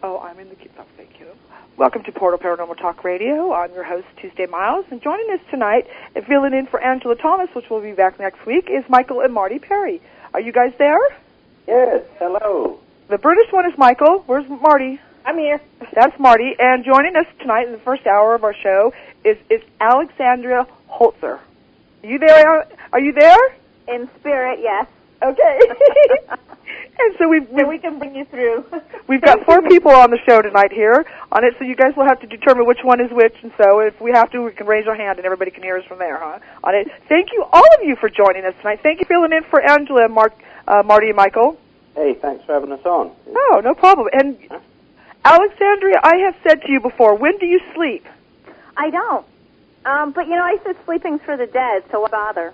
Oh, I'm in the queue. Oh, thank you. Welcome to Portal Paranormal Talk Radio. I'm your host, Tuesday Miles, and joining us tonight, and filling in for Angela Thomas, which will be back next week, is Michael and Marty Perry. Are you guys there? Yes, hello. The British one is Michael. Where's Marty? I'm here. That's Marty. And joining us tonight in the first hour of our show is Alexandria Holzer. Are you there? Are you there? In spirit, yes. Okay. And so we can bring you through. We've got 4 people on the show tonight here on it, so you guys will have to determine which one is which, and so if we have to, we can raise our hand and everybody can hear us from there, huh? On it. Thank you, all of you, for joining us tonight. Thank you for filling in for Angela, Marty, and Michael. Hey, thanks for having us on. Oh, no problem. And Alexandria, I have said to you before, when do you sleep? I don't. But, I said sleeping's for the dead, so what bother,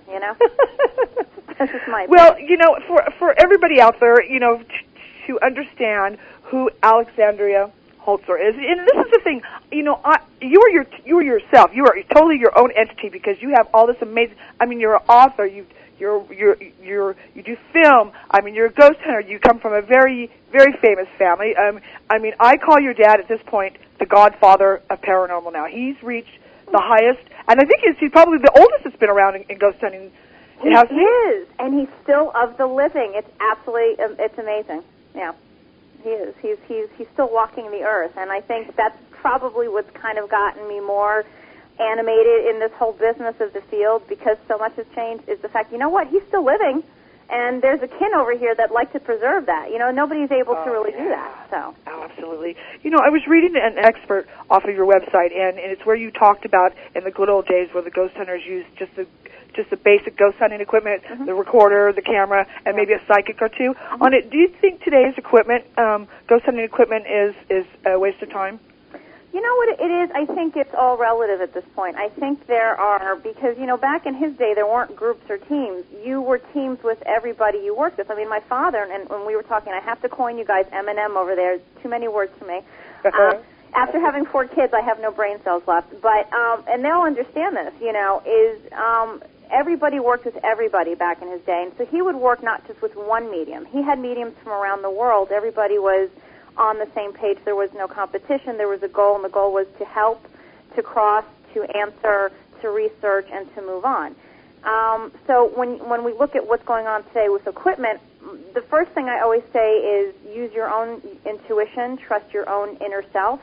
That's just my opinion. Well, for everybody out there, to understand who Alexandria Holzer is, and this is the thing, you are yourself. You are totally your own entity because you have all this amazing. I mean, you're an author. You do film. I mean, you're a ghost hunter. You come from a very, very famous family. I call your dad at this point the godfather of paranormal. Now he's reached the highest, and I think he's probably the oldest that's been around in ghost hunting. He is, and he's still of the living. It's absolutely, it's amazing. Yeah, he is. He's still walking the earth, and I think that's probably what's kind of gotten me more animated in this whole business of the field, because so much has changed, is the fact, he's still living, and there's a kin over here that like to preserve that. Nobody's able to really do that. So. Oh, absolutely. I was reading an expert off of your website, and it's where you talked about in the good old days where the ghost hunters used just the basic ghost hunting equipment, the recorder, the camera, and maybe a psychic or two. On it, do you think today's equipment, ghost hunting equipment, is a waste of time? You know what it is? I think it's all relative at this point. I think there are, because, back in his day, there weren't groups or teams. You were teams with everybody you worked with. I mean, my father, and when we were talking, I have to coin you guys M&M over there. Too many words for me. After having 4 kids, I have no brain cells left. But, and they'll understand this, everybody worked with everybody back in his day. And so he would work not just with one medium. He had mediums from around the world. Everybody was on the same page. There was no competition. There was a goal, and the goal was to help, to cross, to answer, to research, and to move on. So when we look at what's going on today with equipment, the first thing I always say is use your own intuition, trust your own inner self,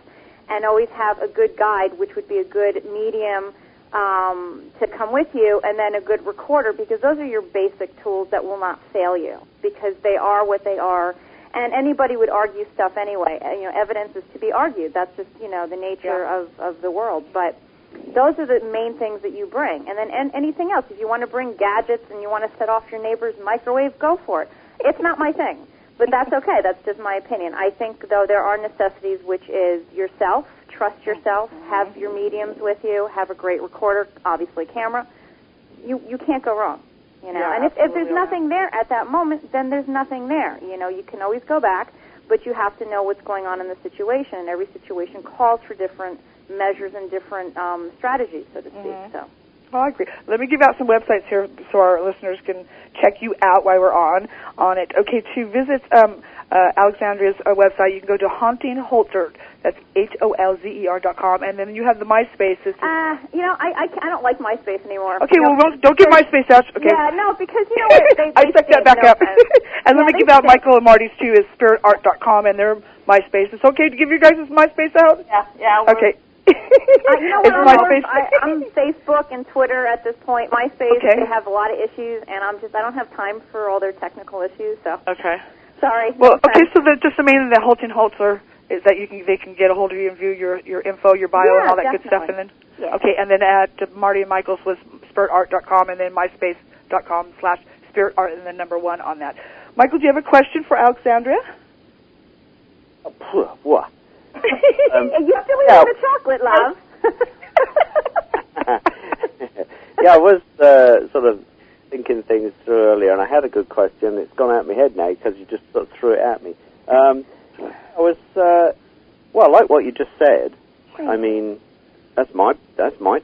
and always have a good guide, which would be a good medium to come with you, and then a good recorder, because those are your basic tools that will not fail you, because they are what they are. And anybody would argue stuff anyway. Evidence is to be argued. That's just, the nature of the world. But those are the main things that you bring. And then anything else. If you want to bring gadgets and you want to set off your neighbor's microwave, go for it. It's not my thing. But that's okay. That's just my opinion. I think, though, there are necessities, which is yourself. Trust yourself. Have your mediums with you. Have a great recorder, obviously camera. You can't go wrong. And if there's nothing there at that moment, then there's nothing there. You can always go back, but you have to know what's going on in the situation. And every situation calls for different measures and different strategies, so to speak. So. Oh, I agree. Let me give out some websites here so our listeners can check you out while we're on it. Okay, to visit Alexandria's website, you can go to Haunting Holzer. That's HOLZER.com, and then you have the MySpace. I don't like MySpace anymore. Okay, don't get MySpace out. Okay. Yeah, no, because what? I took that back up. And let me give out Michael and Marty's too. Is SpiritArt.com, and their MySpace. It's okay to give you guys this MySpace out? Yeah. Okay. I'm Facebook and Twitter at this point. MySpace, they have a lot of issues, and I don't have time for all their technical issues. So. Okay. Sorry. Well, okay. So just the main thing that Haunting Holzer is that they can get a hold of you and view your info, your bio, and all that good stuff, and then okay, and then at Marty and Michael's was SpiritArt.com, and then MySpace.com/SpiritArt, and then number 1 on that. Michael, do you have a question for Alexandria? What? You still eat the chocolate, love. Yeah, I was sort of thinking things through earlier, and I had a good question. It's gone out of my head now because you just sort of threw it at me. I was, I like what you just said. I mean, that's my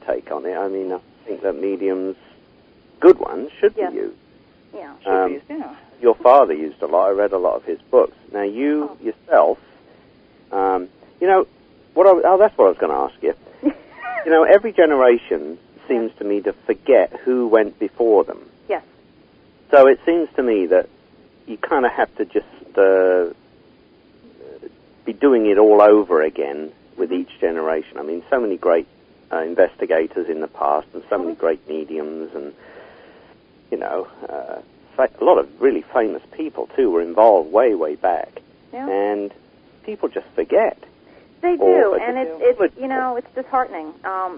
take on it. I mean, I think that mediums, good ones, should be used. Yeah, should be used, yeah. Your father used a lot. I read a lot of his books. Now, you yourself, You know, that's what I was going to ask you. You know, every generation seems to me to forget who went before them. Yes. So it seems to me that you kind of have to just be doing it all over again with each generation. I mean, so many great investigators in the past and so many great mediums and, you know, a lot of really famous people, too, were involved way, way back. Yeah. And people just forget. They do, and it's you know, it's disheartening.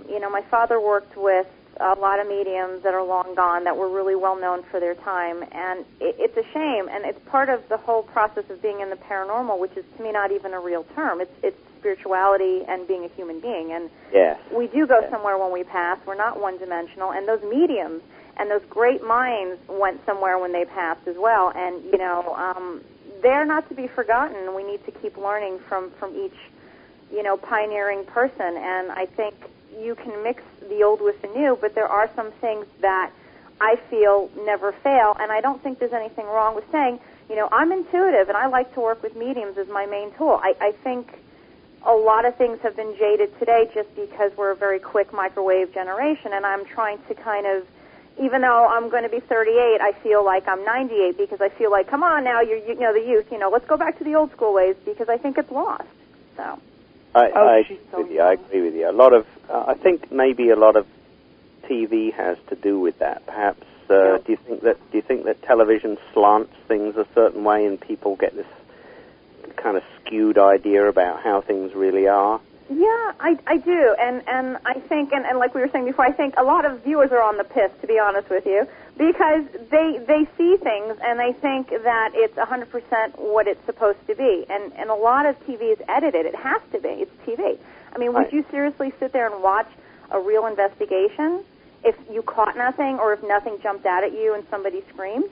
You know, my father worked with a lot of mediums that are long gone that were really well known for their time, and it's a shame, and it's part of the whole process of being in the paranormal, which is to me not even a real term. It's spirituality and being a human being, and yes. We do go somewhere when we pass. We're not one-dimensional, and those mediums and those great minds went somewhere when they passed as well, and you know, they're not to be forgotten. We need to keep learning from each, you know, pioneering person, and I think you can mix the old with the new, but there are some things that I feel never fail, and I don't think there's anything wrong with saying, you know, I'm intuitive, and I like to work with mediums as my main tool. I think a lot of things have been jaded today just because we're a very quick microwave generation, and I'm trying to kind of, even though I'm going to be 38, I feel like I'm 98 because I feel like, come on now, you know, the youth, you know, let's go back to the old school ways because I think it's lost, so... I agree with you. A lot of, I think maybe a lot of TV has to do with that. Perhaps, do you think that television slants things a certain way, and people get this kind of skewed idea about how things really are? Yeah, I do, and I think, and like we were saying before, I think a lot of viewers are on the piss, to be honest with you, because they see things and they think that it's 100% what it's supposed to be, and a lot of TV is edited. It has to be. It's TV. I mean, would you seriously sit there and watch a real investigation if you caught nothing or if nothing jumped out at you and somebody screamed?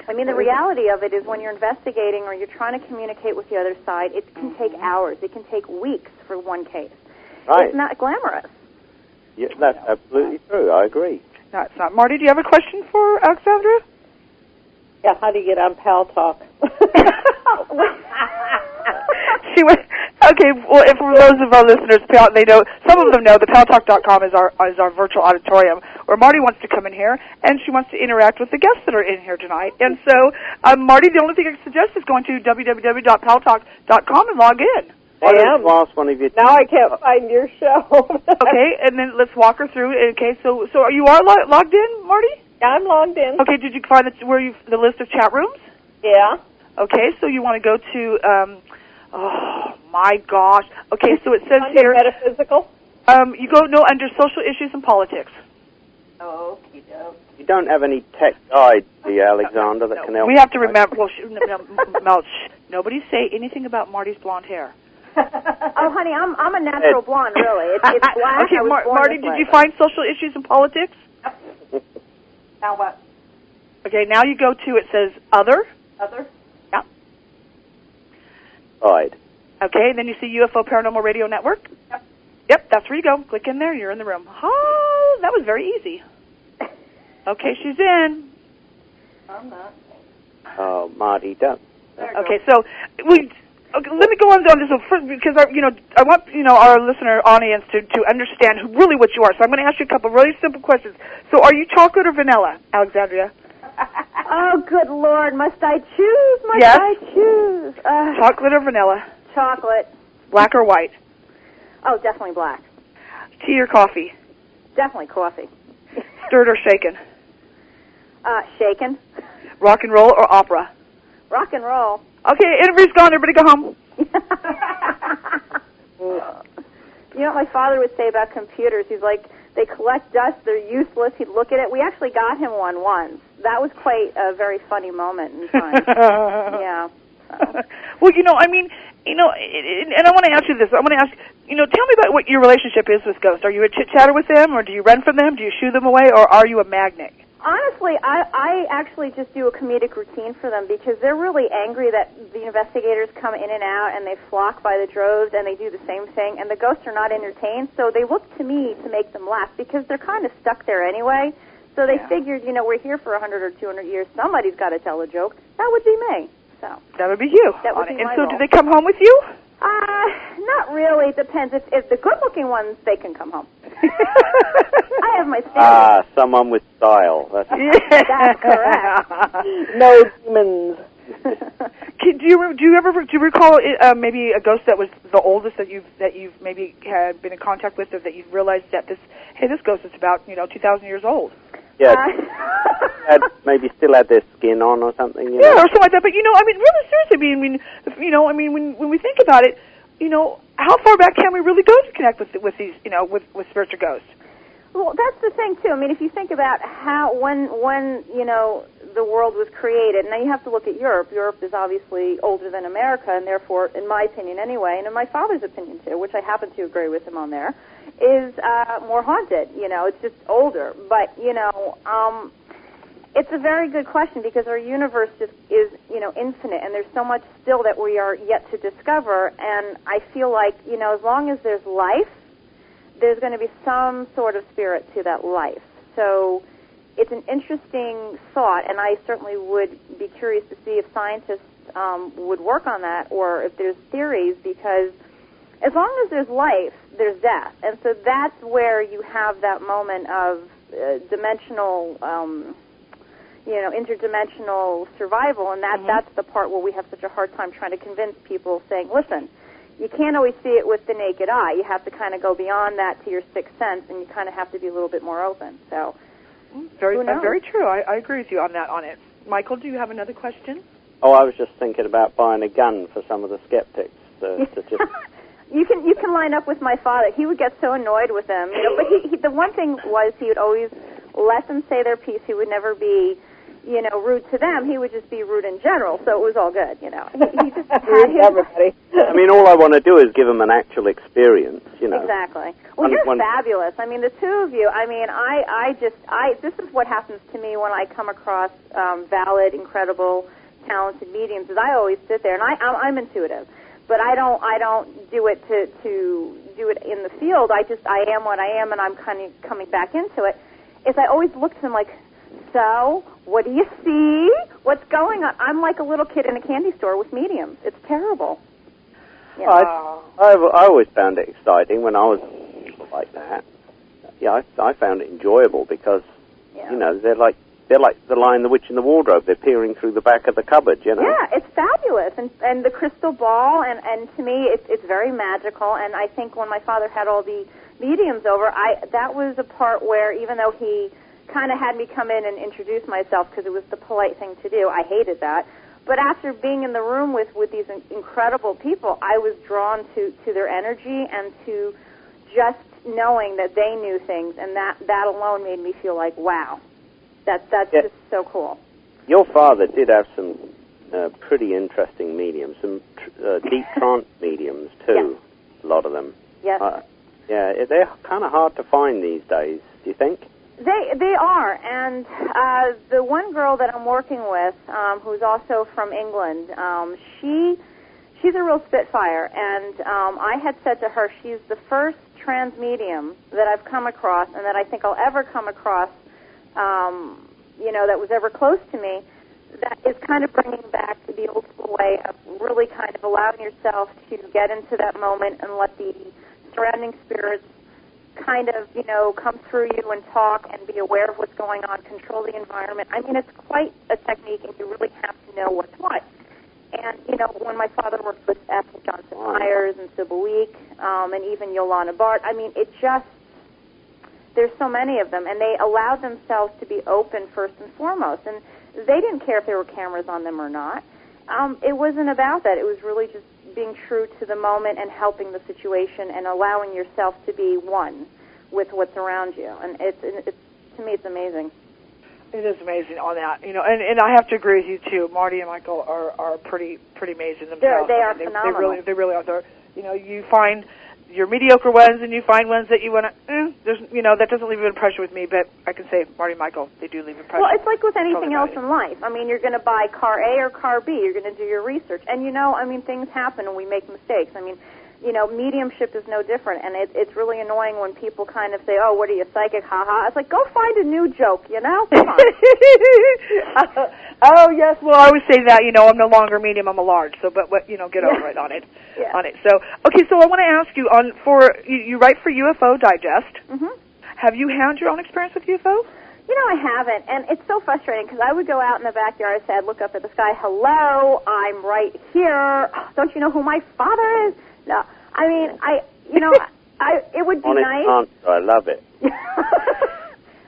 I mean, the reality of it is when you're investigating or you're trying to communicate with the other side, it can take hours. It can take weeks for one case. Right. It's not glamorous. Yeah, that's absolutely true. I agree. No, it's not. Marty, do you have a question for Alexandra? Yeah, how do you get on Pal Talk? She went. Okay, well, if for those of our listeners, they know, some of them know that paltalk.com is our virtual auditorium where Marty wants to come in here and she wants to interact with the guests that are in here tonight. And so, Marty, the only thing I can suggest is going to www.paltalk.com and log in. Last one of you. Now I can't find your show. Okay, and then let's walk her through. Okay, so you are logged in, Marty? Yeah, I'm logged in. Okay, did you find the list of chat rooms? Yeah. Okay, so you want to go to, oh my gosh. Okay, so it says under here. Metaphysical? You go under social issues and politics. Oh, okay. You don't have any tech guide, do you, Alexander, that can help? We have to remember. Well, Mel, nobody say anything about Marty's blonde hair. Oh, honey, I'm a natural blonde, really. It's black. Okay, I was born Marty, this did way. you find social issues and politics? Now what? Okay, now you go to, it says other. Other? Yeah. Guide. Okay, then you see UFO Paranormal Radio Network. Yep. Yep, that's where you go. Click in there, you're in the room. Oh, that was very easy. Okay, she's in. I'm not. Oh, Marty, don't. Okay, so let me go on this one first because I want our listener audience to understand really what you are. So I'm going to ask you a couple of really simple questions. So are you chocolate or vanilla, Alexandria? Oh, good Lord, must I choose? Yes. I choose? Chocolate or vanilla? Chocolate. Black or white? Oh, definitely black. Tea or coffee? Definitely coffee. Stirred or shaken? Shaken. Rock and roll or opera? Rock and roll. Okay, interview's gone. Everybody go home. You know what my father would say about computers? He's like, they collect dust, they're useless. He'd look at it. We actually got him one once. That was quite a very funny moment in time. Yeah. So. Well, and I want to ask you this. I want to ask, tell me about what your relationship is with ghosts. Are you a chit-chatter with them, or do you run from them? Do you shoo them away, or are you a magnet? Honestly, I actually just do a comedic routine for them because they're really angry that the investigators come in and out and they flock by the droves and they do the same thing, and the ghosts are not entertained, so they look to me to make them laugh because they're kind of stuck there anyway. So they figured, we're here for 100 or 200 years. Somebody's got to tell a joke. That would be me. So that would be you. That would be and my so role. do they come home with you? Not really. It depends. If the good-looking ones, they can come home. I have my standards. Someone with style. That's correct. No demons. Do you recall maybe a ghost that was the oldest that you've maybe had been in contact with, or that you've realized that this ghost is about 2,000 years old? Yeah, maybe still had their skin on or something. Yeah, or something like that. But really seriously, when we think about it, how far back can we really go to connect with these, with spirits or ghosts? Well, that's the thing too. I mean, if you think about how when the world was created, now you have to look at Europe. Europe is obviously older than America, and therefore, in my opinion anyway, and in my father's opinion too, which I happen to agree with him on there, is more haunted. It's just older. But it's a very good question, because our universe just is infinite, and there's so much still that we are yet to discover. And I feel like as long as there's life, there's going to be some sort of spirit to that life. So it's an interesting thought, and I certainly would be curious to see if scientists would work on that, or if there's theories, because as long as there's life, there's death. And so that's where you have that moment of dimensional, interdimensional survival, and that's the part where we have such a hard time trying to convince people, saying, listen, you can't always see it with the naked eye. You have to kind of go beyond that to your sixth sense, and you kind of have to be a little bit more open. So, very true. I agree with you on it. Michael, do you have another question? Oh, I was just thinking about buying a gun for some of the skeptics. To just... You can line up with my father. He would get so annoyed with them, But he the one thing was, he would always let them say their piece. He would never be, rude to them. He would just be rude in general. So it was all good, He just had everybody. I mean, all I want to do is give them an actual experience, Exactly. Well, you're fabulous. I mean, the two of you. I mean, this is what happens to me when I come across valid, incredible, talented mediums. Is I always sit there, and I'm intuitive. But I don't do it to do it in the field. I am what I am, and I'm kind of coming back into it. Is I always look to them like, so what do you see? What's going on? I'm like a little kid in a candy store with mediums. It's terrible. I always found it exciting when I was like that. Yeah, I found it enjoyable because they're like the Lion, the Witch, and the Wardrobe. They're peering through the back of the cupboard, Yeah, it's fabulous. And the crystal ball, and to me, it's very magical. And I think when my father had all the mediums over, that was a part where, even though he kind of had me come in and introduce myself because it was the polite thing to do, I hated that. But after being in the room with these incredible people, I was drawn to their energy and to just knowing that they knew things, and that alone made me feel like, wow. That's just so cool. Your father did have some pretty interesting mediums, some deep trance mediums too. Yes. A lot of them. Yes. They're kind of hard to find these days. Do you think? They are, and the one girl that I'm working with, who's also from England, she's a real spitfire, and I had said to her, she's the first trans medium that I've come across, and that I think I'll ever come across. That was ever close to me, that is kind of bringing back the old school way of really kind of allowing yourself to get into that moment and let the surrounding spirits kind of, come through you and talk and be aware of what's going on, control the environment. I mean, it's quite a technique, and you really have to know what's what. And, when my father worked with Ethel Johnson Myers and Sybil Week, and even Yolanda Bart, I mean, there's so many of them, and they allowed themselves to be open first and foremost. And they didn't care if there were cameras on them or not. It wasn't about that. It was really just being true to the moment and helping the situation and allowing yourself to be one with what's around you. And it's to me, it's amazing. It is amazing on that, and I have to agree with you too. Marty and Michael are pretty amazing themselves. They are phenomenal. They really are. You find your mediocre ones, and you find ones that you want to. That doesn't leave an impression with me, but I can say Marty and Michael, they do leave an impression. Well, it's like with anything else in life. I mean, you're going to buy car A or car B. You're going to do your research, and things happen, and we make mistakes. I mean, mediumship is no different, and it's really annoying when people kind of say, "Oh, what are you, psychic? Ha ha!" It's like, go find a new joke, Come on. Oh yes, well I always say that. I'm no longer medium, I'm a large. So, but what get over it on it. Yeah. On it. So, okay, so I want to ask you you write for UFO Digest. Mm-hmm. Have you had your own experience with UFO? I haven't, and it's so frustrating because I would go out in the backyard and say, I'd look up at the sky, hello, I'm right here. Don't you know who my father is? No, I mean, it would be honest nice. Answer, I love it.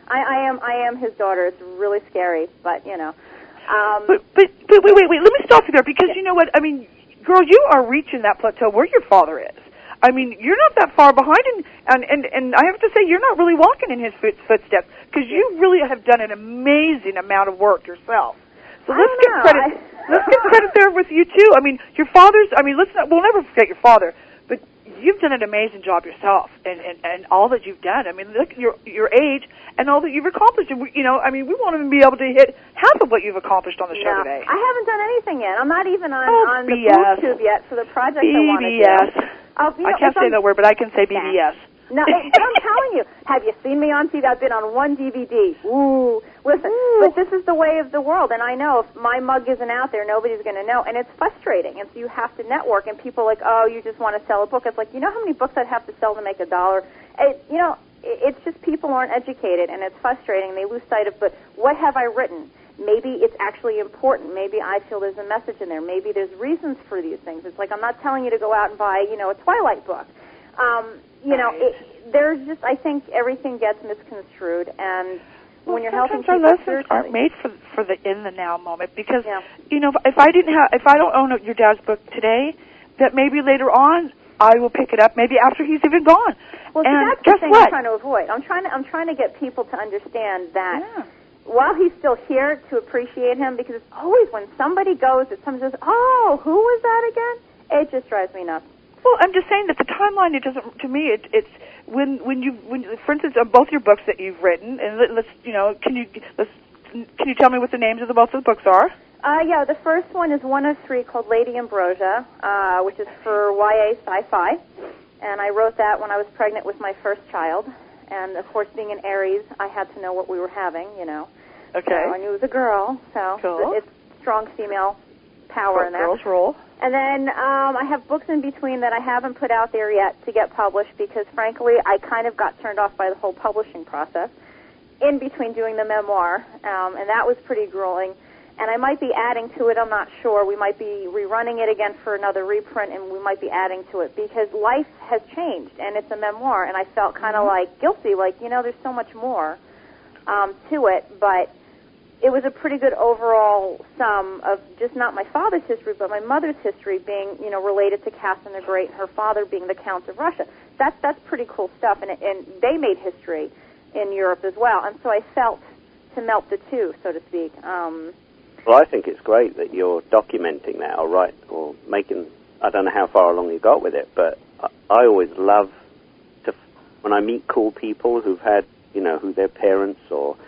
I am his daughter. It's really scary, but But wait, let me stop you there because you know what? I mean, girl, you are reaching that plateau where your father is. I mean, you're not that far behind, and I have to say, you're not really walking in his footsteps because you really have done an amazing amount of work yourself. So let's get credit. Let's get credit there with you too. I mean, your father's. I mean, we'll never forget your father, but you've done an amazing job yourself, and all that you've done. I mean, look at your age and all that you've accomplished. And I mean, we want to be able to hit half of what you've accomplished on the show today. I haven't done anything yet. I'm not even on the BS. BookTube yet for the project I want to do. BBS. I can't say that word, but I can say BBS. No, but I'm telling you, have you seen me on TV? I've been on one DVD. Ooh, listen, but this is the way of the world, and I know if my mug isn't out there, nobody's going to know, and it's frustrating, and so you have to network, and people are like, oh, you just want to sell a book. It's like, you know how many books I'd have to sell to make $1? It's just people aren't educated, and it's frustrating. They lose sight of, but what have I written? Maybe it's actually important. Maybe I feel there's a message in there. Maybe there's reasons for these things. It's like I'm not telling you to go out and buy, a Twilight book. There's just, I think everything gets misconstrued, and when you're helping people, our lessons aren't made for the in the now moment because if I don't own your dad's book today, that maybe later on I will pick it up. Maybe after he's even gone. Well, and that's guess the thing what? I'm trying to avoid. I'm trying to get people to understand that. While he's still here, to appreciate him, because it's always when somebody goes that someone says, "Oh, who was that again?" It just drives me nuts. Well, I'm just saying that the timeline. It doesn't. To me, it's when for instance, on both your books that you've written, and can you tell me what the names of both of the books are? Yeah, the first one is one of three called Lady Ambrosia, which is for YA sci-fi, and I wrote that when I was pregnant with my first child. And, of course, being an Aries, I had to know what we were having, Okay. So I knew it was a girl, so cool. It's strong female power in that. Girls roll. And then I have books in between that I haven't put out there yet to get published because, frankly, I kind of got turned off by the whole publishing process in between doing the memoir, and that was pretty grueling. And I might be adding to it, I'm not sure. We might be rerunning it again for another reprint, and we might be adding to it because life has changed, and it's a memoir, and I felt kind of like guilty, like, there's so much more to it, but it was a pretty good overall sum of just not my father's history, but my mother's history being, related to Catherine the Great, and her father being the Count of Russia. That's pretty cool stuff, and they made history in Europe as well, and so I felt to melt the two, so to speak. Well, I think it's great that you're documenting that, or making. I don't know how far along you got with it, but I always love when I meet cool people who've had, who their parents or,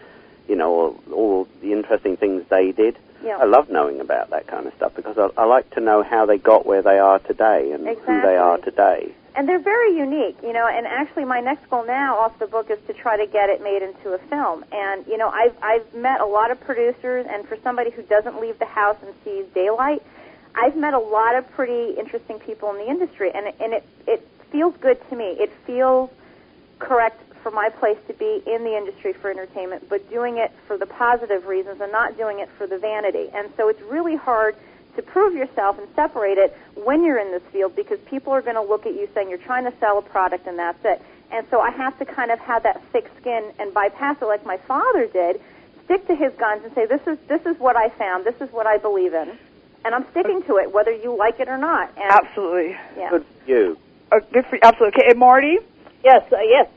or all the interesting things they did. Yeah. I love knowing about that kind of stuff because I like to know how they got where they are today and who they are today. And they're very unique, and actually my next goal now off the book is to try to get it made into a film. And, I've met a lot of producers, and for somebody who doesn't leave the house and sees daylight, I've met a lot of pretty interesting people in the industry, and it feels good to me. It feels correct for my place to be in the industry for entertainment, but doing it for the positive reasons and not doing it for the vanity. And so it's really hard to prove yourself and separate it when you're in this field because people are going to look at you saying you're trying to sell a product and that's it. And so I have to kind of have that thick skin and bypass it like my father did, stick to his guns and say, this is what I found, this is what I believe in, and I'm sticking to it whether you like it or not. And, absolutely. Yeah. Good for you. Good for you. Absolutely. Okay, and Marty? Yes,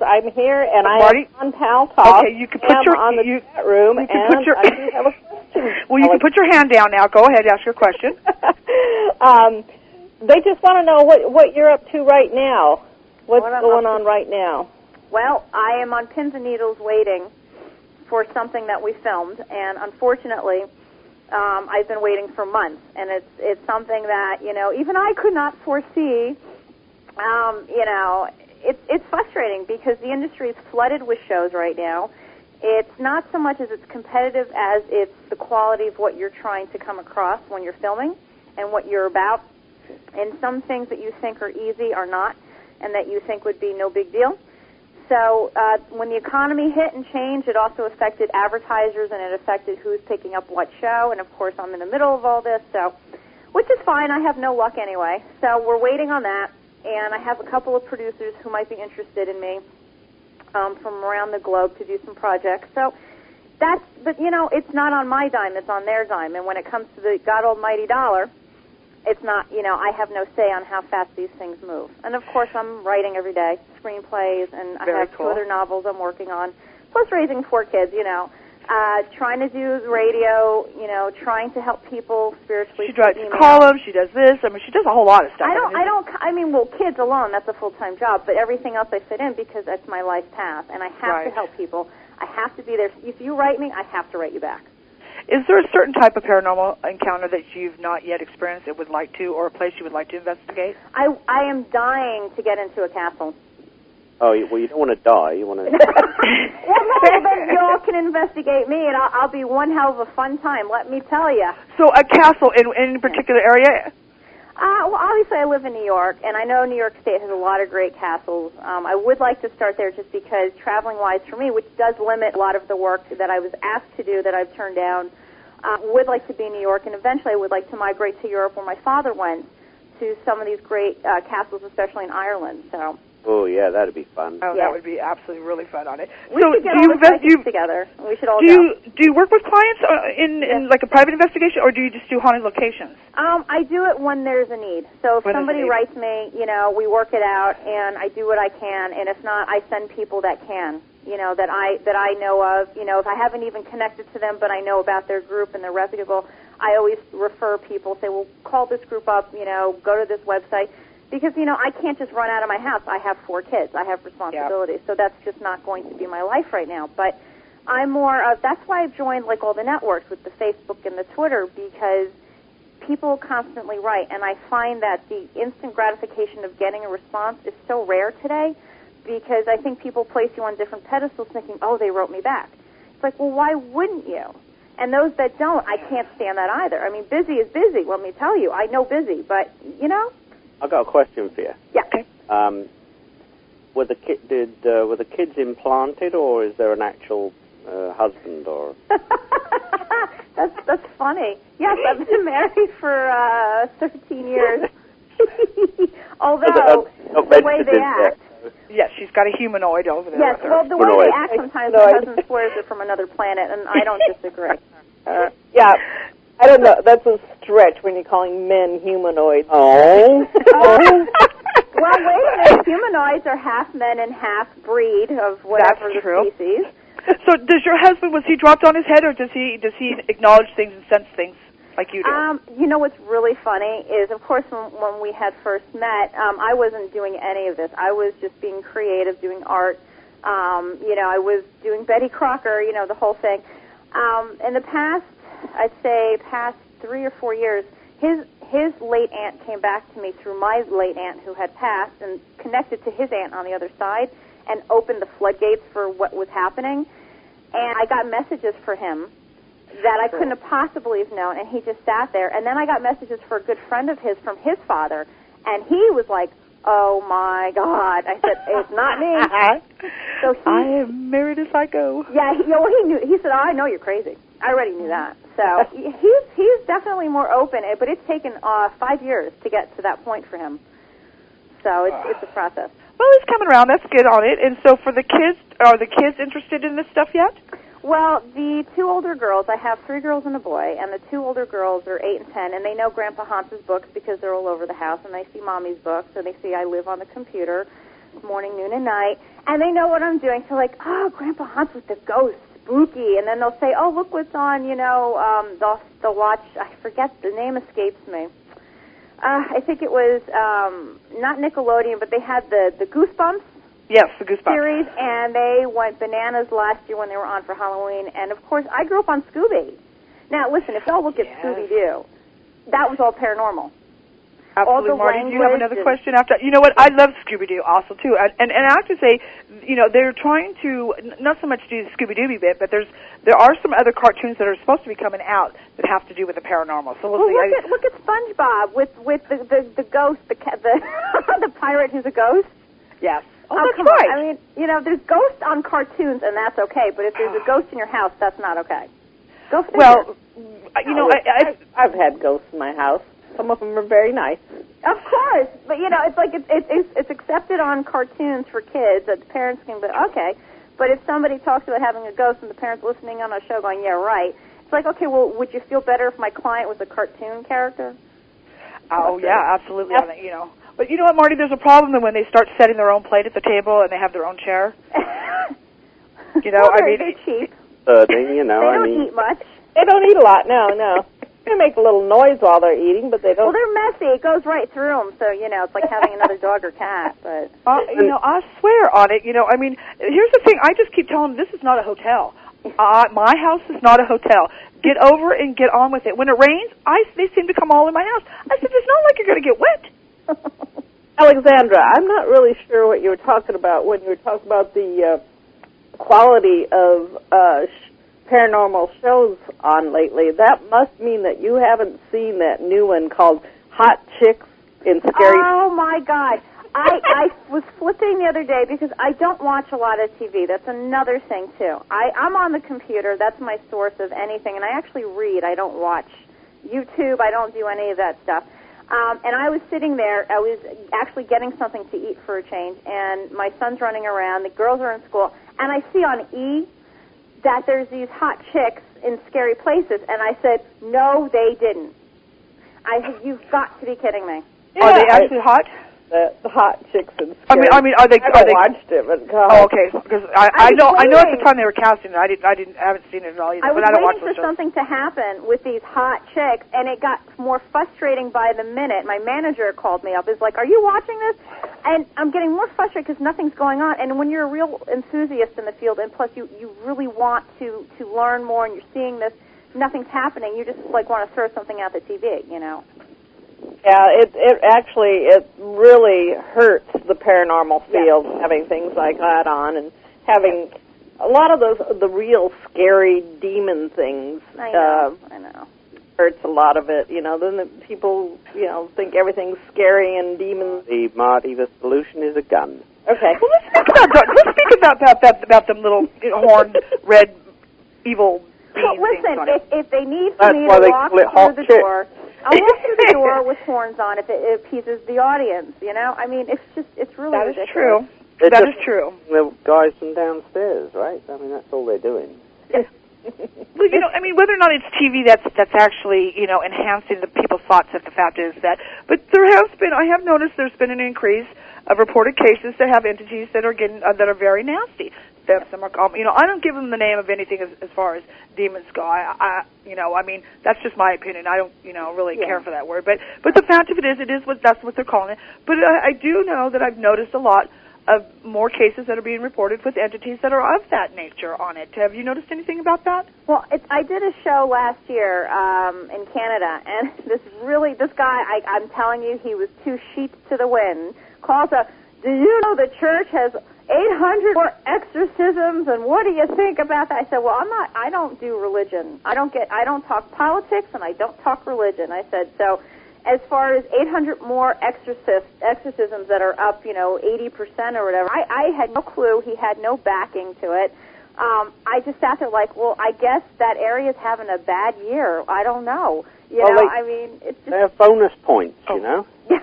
I'm here, and Marty? I am on Pal Talk. Okay, you can put your on the chat room, you can and put your, I do have a question. Well, you can put your hand down now. Go ahead, ask your question. They just want to know what you're up to right now. What's going on right now? Well, I am on pins and needles waiting for something that we filmed, and unfortunately, I've been waiting for months, and it's something that, even I could not foresee you know, it's frustrating because the industry is flooded with shows right now. It's not so much as it's competitive as it's the quality of what you're trying to come across when you're filming and what you're about. And some things that you think are easy are not, and that you think would be no big deal. So when the economy hit and changed, it also affected advertisers, and it affected who's picking up what show. And, of course, I'm in the middle of all this, so which is fine. I have no luck anyway. So we're waiting on that, and I have a couple of producers who might be interested in me from around the globe to do some projects. So that's, but, you know, it's not on my dime. It's on their dime. And when it comes to the God almighty dollar, it's not, you know, I have no say on how fast these things move. And, of course, I'm writing every day, screenplays, and I have two other novels I'm working on, plus raising 4 kids, you know, trying to do radio, you know, trying to help people spiritually. She writes columns, she does this. I mean, she does a whole lot of stuff. I mean, well, kids alone, that's a full-time job, but everything else I fit in because that's my life path, and I have to help people. I have to be there. If you write me, I have to write you back. Is there a certain type of paranormal encounter that you've not yet experienced and would like to, or a place you would like to investigate? I am dying to get into a castle. Oh, well, you don't want to die. You want to... Well, no, then you all can investigate me, and I'll be one hell of a fun time, let me tell you. So a castle in any particular area? Well, obviously I live in New York, and I know New York State has a lot of great castles. I would like to start there just because traveling-wise for me, which does limit a lot of the work that I was asked to do that I've turned down, would like to be in New York, and eventually I would like to migrate to Europe where my father went, to some of these great castles, especially in Ireland. So. Oh, yeah, that'd be fun. Oh, that would be absolutely really fun on it. We should get all the psychics together. We should all go. Do you work with clients in like a private investigation, or do you just do haunted locations? I do it when there's a need. So if somebody writes me, you know, we work it out, and I do what I can, and if not, I send people that can, you know, that I know of. You know, if I haven't even connected to them, but I know about their group and they're reputable, I always refer people, say, well, call this group up, you know, go to this website. Because, you know, I can't just run out of my house. I have 4 kids. I have responsibilities. Yep. So that's just not going to be my life right now. But I'm more of, that's why I've joined, like, all the networks with the Facebook and the Twitter, because people constantly write. And I find that the instant gratification of getting a response is so rare today, because I think people place you on different pedestals thinking, oh, they wrote me back. It's like, well, why wouldn't you? And those that don't, I can't stand that either. I mean, busy is busy, let me tell you. I know busy, but, you know. I've got a question for you. Yeah. Okay. Were the kids implanted, or is there an actual husband? Or that's funny. Yes, I've been married for 13 years. Although the way they act. Yes, she's got a humanoid over there. Yes, well, the way they act sometimes, my husband swears they're from another planet, and I don't disagree. Yeah. I don't know. That's a stretch when you're calling men humanoids. Oh. Well, wait a minute. Humanoids are half men and half breed of whatever the species. So does your husband, was he dropped on his head, or does he acknowledge things and sense things like you do? You know what's really funny is, of course, when we had first met, I wasn't doing any of this. I was just being creative, doing art. You know, I was doing Betty Crocker, you know, the whole thing. In the past, I'd say past 3 or 4 years, his late aunt came back to me through my late aunt who had passed and connected to his aunt on the other side and opened the floodgates for what was happening. And I got messages for him that I couldn't have possibly have known, and he just sat there. And then I got messages for a good friend of his from his father, and he was like, oh, my God. I said, it's not me. So I am married a psycho. Yeah, he knew. He said, oh, I know you're crazy. I already knew that. So he's definitely more open, but it's taken 5 years to get to that point for him. So it's a process. Well, he's coming around. That's good on it. And so for the kids, are the kids interested in this stuff yet? Well, the 2 older girls, I have 3 girls and a boy, and the 2 older girls are 8 and 10, and they know Grandpa Hans's books because they're all over the house, and they see Mommy's books, and they see I live on the computer morning, noon, and night, and they know what I'm doing. So like, oh, Grandpa Hans with the ghosts, spooky, and then they'll say, oh, look what's on, you know, they'll watch, I forget, the name escapes me. I think it was not Nickelodeon, but they had the Goosebumps. Yes, the Goosebumps series, and they went bananas last year when they were on for Halloween. And of course, I grew up on Scooby. Now, listen, if y'all look at Scooby-Doo, that was all paranormal. Absolutely, all the Marty. language. Do you have another question after? You know what? I love Scooby-Doo also too, and I have to say, you know, they're trying to not so much do the Scooby-Doo bit, but there are some other cartoons that are supposed to be coming out that have to do with the paranormal. So we'll see. Look at SpongeBob with the ghost, the the pirate who's a ghost. Yes. Oh, that's come right. on. I mean, you know, there's ghosts on cartoons, and that's okay. But if there's a ghost in your house, that's not okay. Go figure. Well, you know, I've had ghosts in my house. Some of them are very nice. Of course, but you know, it's like it's accepted on cartoons for kids that the parents can be okay. But if somebody talks about having a ghost and the parents listening on a show going, yeah, right, it's like, okay, well, would you feel better if my client was a cartoon character? oh yeah, absolutely. You know, but you know what, Marty? There's a problem when they start setting their own plate at the table and they have their own chair. You know, well, I mean, they're cheap. You know, They don't eat much. They don't eat a lot. No. They make a little noise while they're eating, but they don't. Well, they're messy. It goes right through them, so you know it's like having another dog or cat. But you know, I swear on it. You know, I mean, here's the thing. I just keep telling them this is not a hotel. My house is not a hotel. Get over and get on with it. When it rains, they seem to come all in my house. I said, it's not like you're going to get wet. Alexandra, I'm not really sure what you were talking about when you were talking about the quality of paranormal shows on lately. That must mean that you haven't seen that new one called Hot Chicks in Scary... Oh, my God. I was flipping the other day because I don't watch a lot of TV. That's another thing, too. I'm on the computer. That's my source of anything. And I actually read. I don't watch YouTube. I don't do any of that stuff. And I was sitting there. I was actually getting something to eat for a change. And my son's running around. The girls are in school. And I see on E! that there's these hot chicks in scary places, and I said, no, they didn't. I said, you've got to be kidding me. Yeah, Are they actually hot? The Hot Chicks in Scary. I mean, are they? I watched it, but God. Oh, okay. Because I know at the time they were casting it. I haven't seen it at all either. I was but I don't watch waiting for those shows. something to happen with these hot chicks, and it got more frustrating by the minute. My manager called me up. Is like, are you watching this? And I'm getting more frustrated because nothing's going on. And when you're a real enthusiast in the field, and plus you really want to learn more, and you're seeing this, nothing's happening. You just like want to throw something at the TV, you know. Yeah, it really hurts the paranormal field having things like that on and having a lot of the real scary demon things. I know. Hurts a lot of it, you know. Then the people, you know, think everything's scary and demons. Marty, the solution is a gun. Okay. Well, let's speak about them little horned red evil beings. Well, listen, if they need for That's me why to they walk call it through hot the chick. door, I'll walk through the door with horns on if it appeases the audience, you know? I mean, it's really That is ridiculous. true. They're That just is true. The guys from downstairs, right? I mean, that's all they're doing. Well, you know, I mean, whether or not it's TV that's actually, you know, enhancing the people's thoughts, that the fact is that. But I have noticed there's been an increase of reported cases that have entities that are that are very nasty. Some are, you know, I don't give them the name of anything as far as demons go. You know, I mean, that's just my opinion. I don't, you know, really care for that word. But the fact of it is that's what they're calling it. But I do know that I've noticed a lot of more cases that are being reported with entities that are of that nature on it. Have you noticed anything about that? Well, I did a show last year in Canada, and this guy, I'm telling you, he was two sheep to the wind, calls up, do you know the church has 800 more exorcisms, and what do you think about that? I said, well, I don't do religion. I don't talk politics, and I don't talk religion. I said, so as far as 800 more exorcisms that are up, you know, 80% or whatever, I had no clue. He had no backing to it. I just sat there like, well, I guess that area's having a bad year. I don't know. You know, I mean, it's just... They have bonus points, you know? Yeah.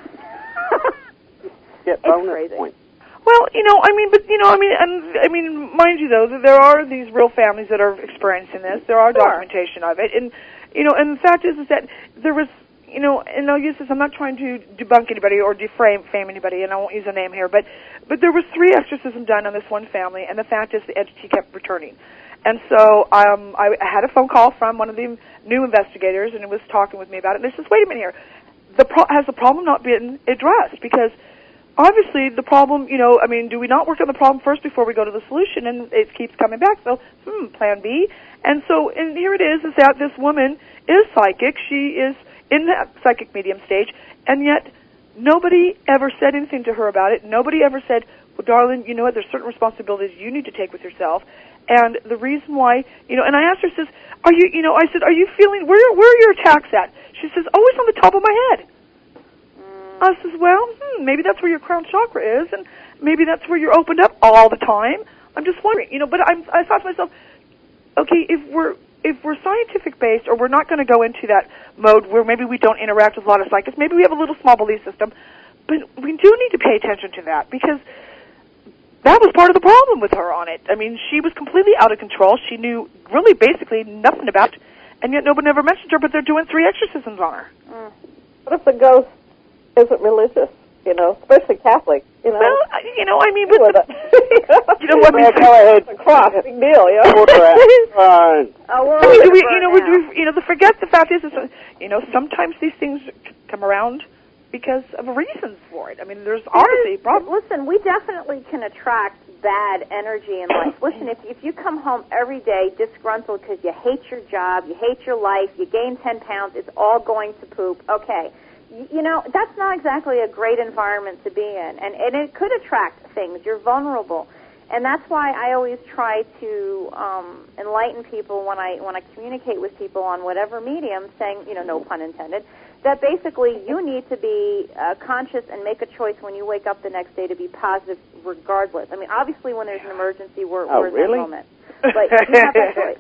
Get bonus points. Well, you know, I mean, but you know, I mean, mind you though, there are these real families that are experiencing this. There are documentation of it, and you know, and the fact is that there was, you know, and I'll use this. I'm not trying to debunk anybody or defame anybody, and I won't use a name here, but there was 3 exorcisms done on this one family, and the fact is the entity kept returning. And so I had a phone call from one of the new investigators, and it was talking with me about it. And they says, "Wait a minute here, has the problem not been addressed? Because obviously the problem, you know, I mean, do we not work on the problem first before we go to the solution?" And it keeps coming back. So, plan B. And so, and here it is that this woman is psychic. She is in that psychic medium stage, and yet Nobody ever said anything to her about it. Nobody ever said, well, darling, you know what, there's certain responsibilities you need to take with yourself. And the reason why, and I asked her, says, I said, are you feeling, where are your attacks at? She says, always on the top of my head. I says, well, maybe that's where your crown chakra is, and maybe that's where you're opened up all the time. I'm just wondering, but I thought to myself, okay, if we're scientific based, or we're not going to go into that mode where maybe we don't interact with a lot of psychics, maybe we have a little small belief system, but we do need to pay attention to that, because that was part of the problem with her on it. I mean, she was completely out of control. She knew really basically nothing about it, and yet nobody ever mentioned her, but they're doing 3 exorcisms on her. What if the ghost isn't religious, especially Catholic, Well, I mean, with what Go ahead. The cross, big deal, forget the fact is, sometimes these things come around because of reasons for it. I mean, there's obviously problems. Listen, we definitely can attract bad energy in life. Listen, if you come home every day disgruntled because you hate your job, you hate your life, you gain 10 pounds, it's all going to poop, okay. That's not exactly a great environment to be in. And it could attract things. You're vulnerable. And that's why I always try to enlighten people when I communicate with people on whatever medium, saying, no pun intended, that basically you need to be conscious and make a choice when you wake up the next day to be positive regardless. I mean, obviously when there's an emergency, we're in that moment. But you have that choice.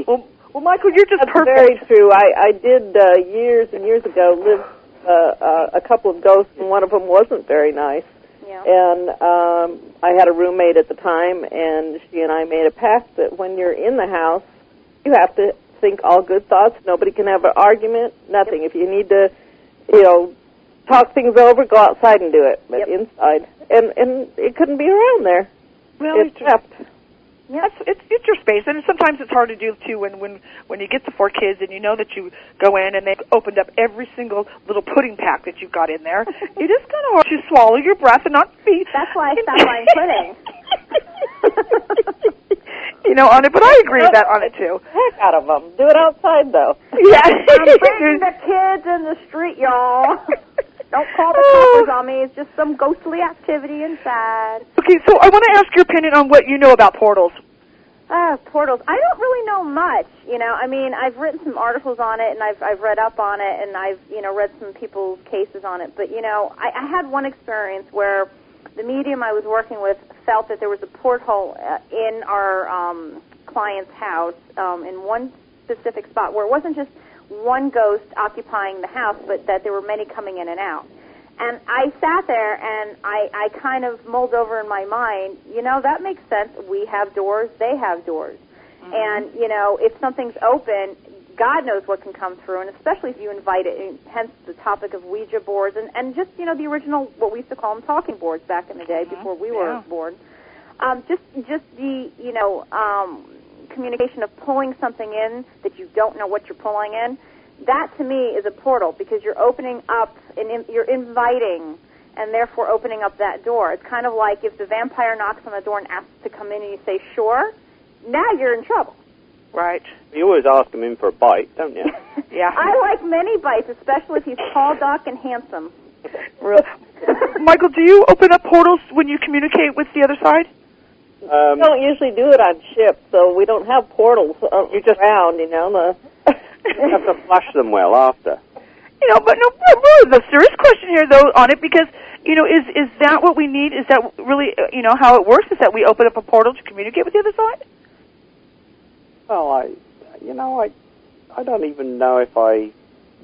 Well, Michael, you're just That's perfect. very true. I did years and years ago live a couple of ghosts, and one of them wasn't very nice. Yeah. And I had a roommate at the time, and she and I made a pact that when you're in the house, you have to think all good thoughts. Nobody can have an argument, nothing. Yep. If you need to, talk things over, go outside and do it. But inside. And it couldn't be around there. Well, it's trapped. Yeah, it's your space, and sometimes it's hard to do too when you get the 4 kids and you know that you go in and they've opened up every single little pudding pack that you've got in there. It is kind of hard to swallow your breath and not be. That's why I stopped buying pudding. On it, but I agree with that on it too. Heck out of them. Do it outside though. Yeah, I'm bringing the kids in the street, y'all. Don't call the coppers on me. It's just some ghostly activity inside. Okay, so I want to ask your opinion on what you know about portals. Portals. I don't really know much. I mean, I've written some articles on it, and I've read up on it, and I've read some people's cases on it. But I had one experience where the medium I was working with felt that there was a porthole in our client's house in one specific spot where it wasn't just one ghost occupying the house, but that there were many coming in and out. And I sat there and I kind of mulled over in my mind, that makes sense. We have doors, they have doors. Mm-hmm. And, if something's open, God knows what can come through, and especially if you invite it, and hence the topic of Ouija boards and just, the original, what we used to call them talking boards back in the day before we were born. Just the, communication of pulling something in that you don't know what you're pulling in, that to me is a portal because you're opening up and you're inviting and therefore opening up that door. It's kind of like if the vampire knocks on the door and asks to come in and you say, sure, now you're in trouble. Right. You always ask him in for a bite, don't you? Yeah. I like many bites, especially if he's tall, dark, and handsome. Michael, do you open up portals when you communicate with the other side? We don't usually do it on ships, so we don't have portals around, You have to flush them well after. But no, really, the serious question here, though, on it, because, is that what we need? Is that really, how it works? Is that we open up a portal to communicate with the other side? Well, I don't even know if I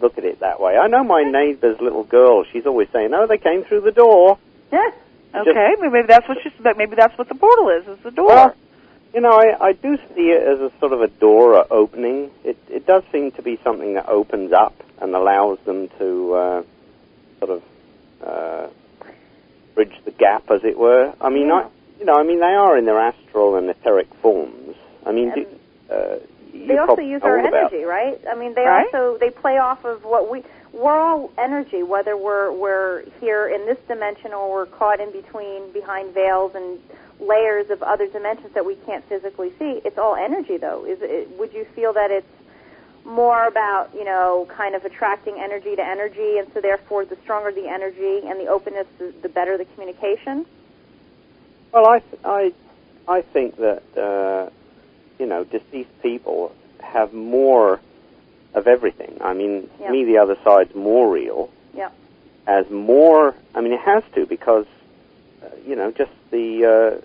look at it that way. I know my neighbor's little girl. She's always saying, "Oh, they came through the door." Yeah. Okay, maybe that's what maybe that's what the portal is the door. Well, I do see it as a sort of a door opening. It does seem to be something that opens up and allows them to sort of bridge the gap, as it were. I mean, they are in their astral and etheric forms. I mean, they also use our energy, right? I mean, they play off of what we're all energy, whether we're here in this dimension or we're caught in between behind veils and layers of other dimensions that we can't physically see. It's all energy, though. Would you feel that it's more about, kind of attracting energy to energy, and so therefore the stronger the energy and the openness, the better the communication? Well, I think that, deceased people have more of everything. I mean, to me, the other side's more real. Yeah. As more, it has to, because, just the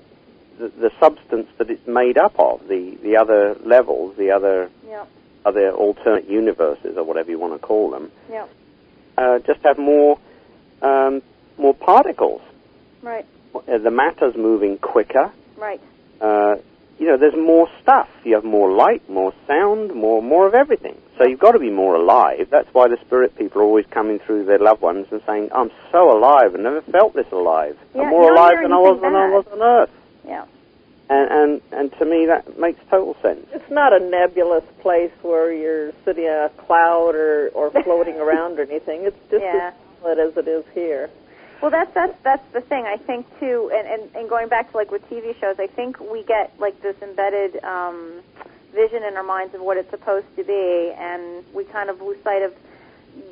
substance that it's made up of, the other levels, the other alternate universes, or whatever you want to call them, just have more particles. Right. The matter's moving quicker. Right. There's more stuff. You have more light, more sound, more of everything. So you've got to be more alive. That's why the spirit people are always coming through their loved ones and saying, "I'm so alive. I never felt this alive. I'm more alive than I was when I was on Earth." Yeah. And to me, that makes total sense. It's not a nebulous place where you're sitting in a cloud or floating around or anything. It's just as solid as it is here. Well, that's the thing. I think too, and going back to like with TV shows, I think we get like this embedded vision in our minds of what it's supposed to be, and we kind of lose sight of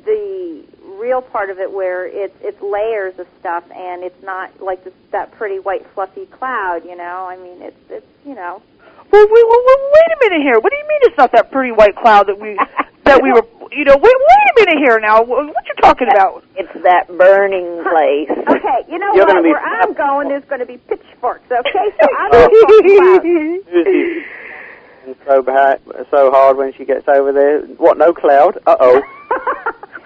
the real part of it, where it's layers of stuff, and it's not like that pretty white fluffy cloud. It's Well, wait a minute here. What do you mean it's not that pretty white cloud that we were? Wait a minute here now. What you talking about? It's that burning place. Okay, you know You're what? gonna be Where I'm going, there's going to be pitchforks. Okay, so I'm talking about. so hard when she gets over there. What? No cloud? Uh-oh.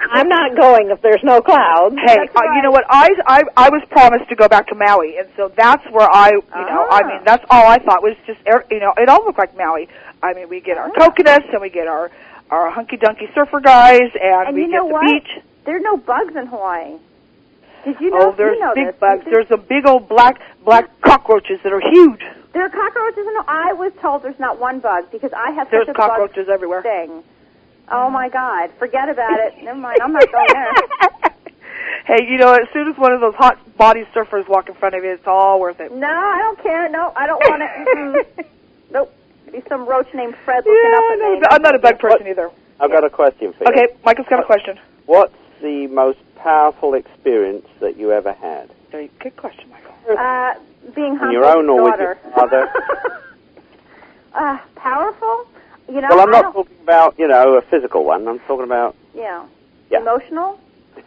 I'm not going if there's no clouds. Hey, right. You know what? I was promised to go back to Maui, and so that's where that's all I thought was just, it all looked like Maui. I mean, we get our coconuts, and we get our hunky-dunky surfer guys, and we get the beach. There are no bugs in Hawaii. Did you know? Oh, there's big this, bugs. There's some big old black cockroaches that are huge. There are cockroaches in I was told there's not one bug, because I have There's such a cockroaches bug everywhere. thing. Oh, my God. Forget about it. Never mind. I'm not going there. Hey, as soon as one of those hot body surfers walk in front of you, it's all worth it. No, I don't care. No, I don't want it. Nope. Be some roach named Fred looking up at me. I'm not a bug person either. I've got a question for you. Okay, Michael's got a question. What's the most powerful experience that you ever had? Good question, Michael. Being On humble your own or with daughter. your father? Powerful? Well, I'm not talking about, a physical one. I'm talking about... Yeah. Yeah. Emotional? It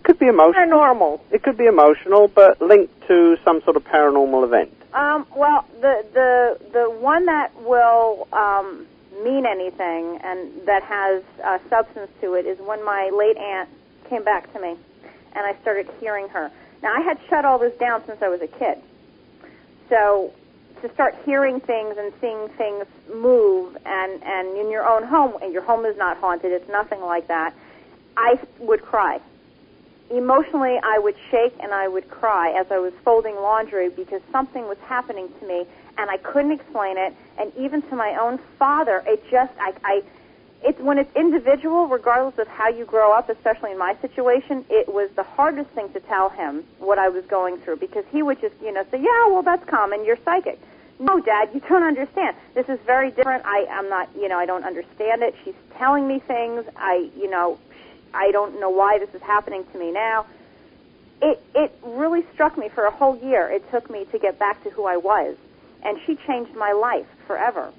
could be emotional. Paranormal. It could be emotional, but linked to some sort of paranormal event. Well, the one that will mean anything and that has substance to it is when my late aunt came back to me, and I started hearing her. Now, I had shut all this down since I was a kid. So to start hearing things and seeing things move, and in your own home, and your home is not haunted, it's nothing like that, I would cry. Emotionally, I would shake and I would cry as I was folding laundry, because something was happening to me and I couldn't explain it. And even to my own father, it's when it's individual, regardless of how you grow up, especially in my situation, it was the hardest thing to tell him what I was going through, because he would just, say, yeah, well, that's common, you're psychic. No, Dad, you don't understand. This is very different. I'm not, I don't understand it. She's telling me things. I don't know why this is happening to me now. It really struck me for a whole year. It took me to get back to who I was. And she changed my life forever.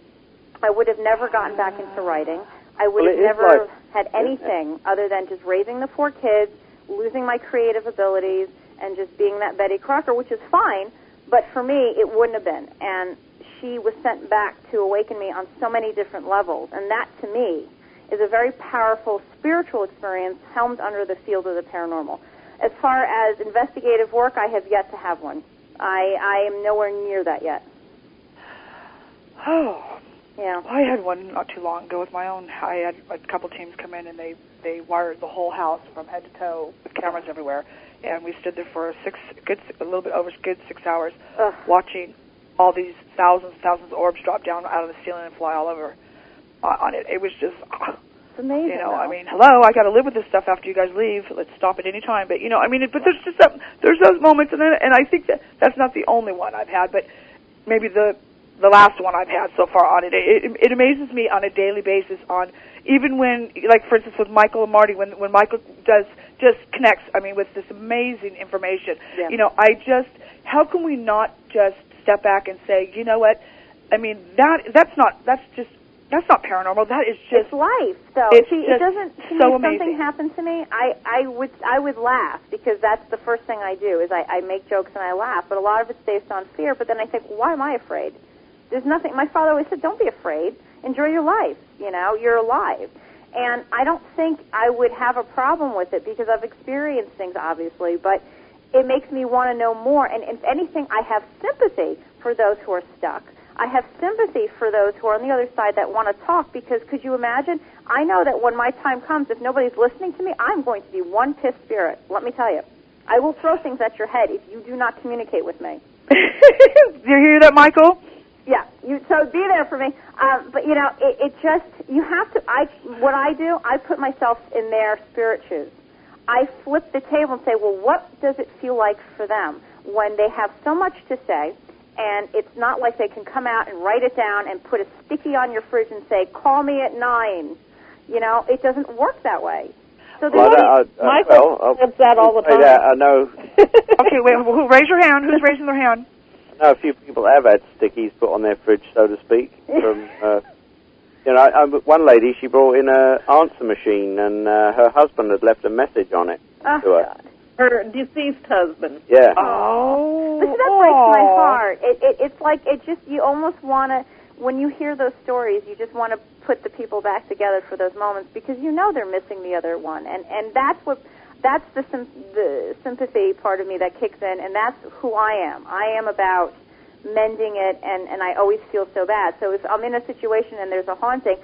I would have never gotten back into writing. I would have never had anything other than just raising the 4 kids, losing my creative abilities, and just being that Betty Crocker, which is fine, but for me, it wouldn't have been. And she was sent back to awaken me on so many different levels. And that, to me, is a very powerful spiritual experience helmed under the field of the paranormal. As far as investigative work, I have yet to have one. I am nowhere near that yet. Oh. Yeah. I had one not too long ago with my own. I had a couple teams come in, and they wired the whole house from head to toe with cameras everywhere. And we stood there for a little bit over 6 hours, watching all these thousands of orbs drop down out of the ceiling and fly all over on it. It was just, it's amazing. I mean, hello, I got to live with this stuff after you guys leave. Let's stop at any time. But but there's just there's those moments, and I think that's not the only one I've had, but maybe the the last one I've had so far on it. It amazes me on a daily basis on, even when, like for instance with Michael and Marty, when Michael just connects, I mean, with this amazing information. Yeah. You know, how can we not just step back and say, you know what, I mean, that's not paranormal. That is just, it's life. So it's it doesn't. so if amazing. Something happened to me, I would laugh, because that's the first thing I do is I make jokes and I laugh. But a lot of it's based on fear. But then I think, why am I afraid? There's nothing. My father always said, don't be afraid. Enjoy your life. You know, you're alive. And I don't think I would have a problem with it, because I've experienced things, obviously, but it makes me want to know more. And if anything, I have sympathy for those who are stuck. I have sympathy for those who are on the other side that want to talk, because could you imagine? I know that when my time comes, if nobody's listening to me, I'm going to be one pissed spirit. Let me tell you. I will throw things at your head if you do not communicate with me. Do you hear that, Michael? Yeah, so be there for me. But, you know, it just, you have to, what I do, I put myself in their spirit shoes. I flip the table and say, well, what does it feel like for them when they have so much to say, and it's not like they can come out and write it down and put a sticky on your fridge and say, call me at 9. You know, it doesn't work that way. So Michael says that all the time. I know. Okay, wait, raise your hand. Who's raising their hand? I know a few people have had stickies put on their fridge, so to speak. From, you know, one lady, she brought in an answer machine, and her husband had left a message on it to her. God. Her deceased husband. Yeah. Oh. Listen, that breaks my heart. It's like, it just, you almost want to, when you hear those stories, you just want to put the people back together for those moments, because you know they're missing the other one. And that's the sympathy part of me that kicks in, and that's who I am. I am about mending it, and I always feel so bad. So if I'm in a situation and there's a haunting,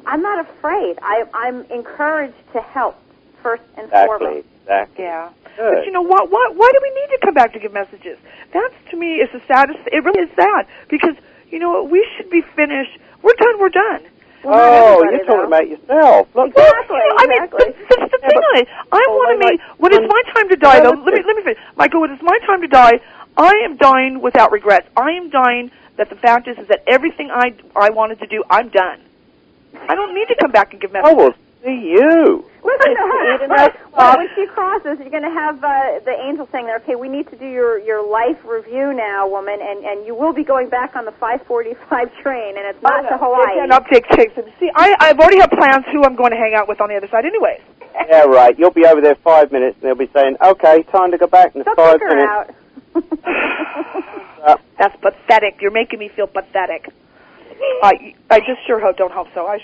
I'm not afraid. I'm encouraged to help first and foremost. Exactly. Yeah. Good. But you know what? Why do we need to come back to give messages? That's, to me, is the saddest. It really is sad, because you know what? We should be finished. We're done. We're done. Well, you're talking about yourself. Look, Exactly. I mean, that's the thing. I want to make. When it's my time to die, though, let me finish. Michael, when it's my time to die, I am dying without regrets. I am dying that the fact is that everything I wanted to do, I'm done. I don't need to come back and give messages. I will see you. Listen to her. Well, when she crosses, you're going to have the angel saying, okay, we need to do your life review now, woman, and you will be going back on the 5:45 train, and it's not to Hawaii. And uptake takes it. See, I've already have plans who I'm going to hang out with on the other side anyways. Yeah, right. You'll be over there 5 minutes, and they'll be saying, okay, time to go back in Don't 5 kick her minutes. out. That's pathetic. You're making me feel pathetic. I just sure don't hope so. I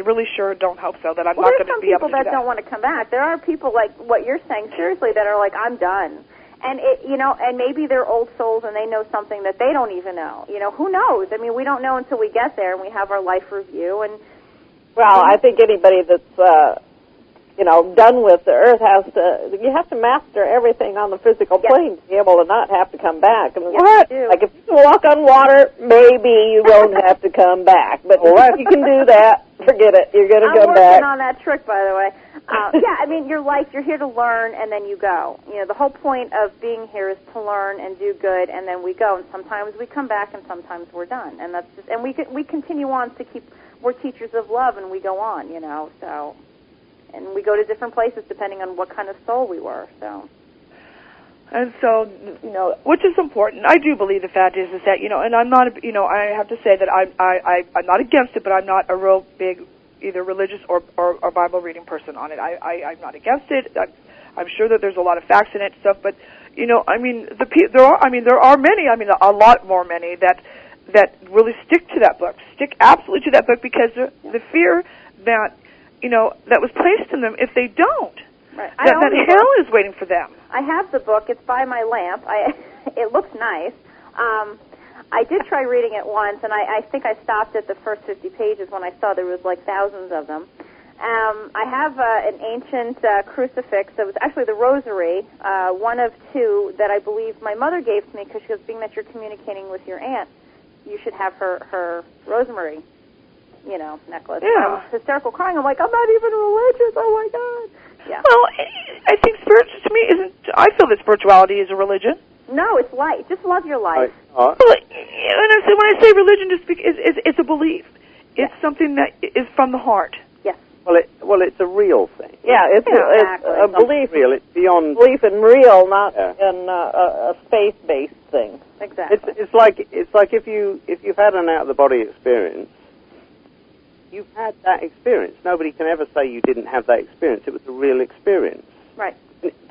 really sure don't hope so that I'm not going to be able to do that. Well, there's some people that don't want to come back. There are people like what you're saying, seriously, that are like, I'm done. And and maybe they're old souls and they know something that they don't even know. You know, who knows? I mean, we don't know until we get there and we have our life review. And well, I think anybody that's done with the earth you have to master everything on the physical plane to be able to not have to come back. I mean, Yes, you do. like if you can walk on water, maybe you won't have to come back. But if you can do that, forget it. You're going to come back. I'm working on that trick, by the way. Yeah, I mean, your life, you're here to learn and then you go. You know, the whole point of being here is to learn and do good, and then we go. And sometimes we come back and sometimes we're done. And that's just, and we continue on to we're teachers of love, and we go on, so. And we go to different places depending on what kind of soul we were. So, and so, which is important. I do believe the fact is that and I'm not, I have to say that I'm not against it, but I'm not a real big either religious or Bible reading person on it. I'm not against it. I'm sure that there's a lot of facts in it and stuff, but I mean there are many. I mean a lot more many that really stick to that book, stick absolutely to that book, because the fear that that was placed in them, if they don't, right. that hell is waiting for them. I have the book. It's by my lamp. It looks nice. I did try reading it once, and I think I stopped at the first 50 pages when I saw there was like thousands of them. I have an ancient crucifix that was actually the rosary, one of two that I believe my mother gave to me, because she goes, being that you're communicating with your aunt, you should have her rosemary necklace. Yeah. I was hysterical crying. I'm like, I'm not even religious. Oh my God. Yeah. Well, I think to me I feel that spirituality is a religion. No, it's life. Just love your life. Well, when I say religion, it's a belief. It's something that is from the heart. Yes. Well, it's a real thing. Yeah, it's a belief. Real. It's beyond belief in real, not in a faith-based thing. Exactly. It's like if you've had an out of the body experience, you've had that experience. Nobody can ever say you didn't have that experience. It was a real experience. Right.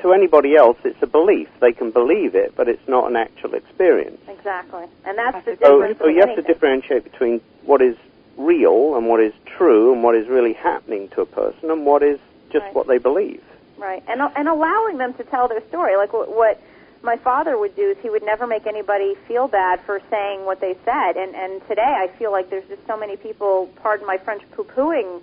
To anybody else, it's a belief. They can believe it, but it's not an actual experience. Exactly. And that's the difference. So you have to differentiate between what is real and what is true and what is really happening to a person and what is just what they believe. Right. And allowing them to tell their story. Like what my father would do is he would never make anybody feel bad for saying what they said. And today I feel like there's just so many people, pardon my French, poo-pooing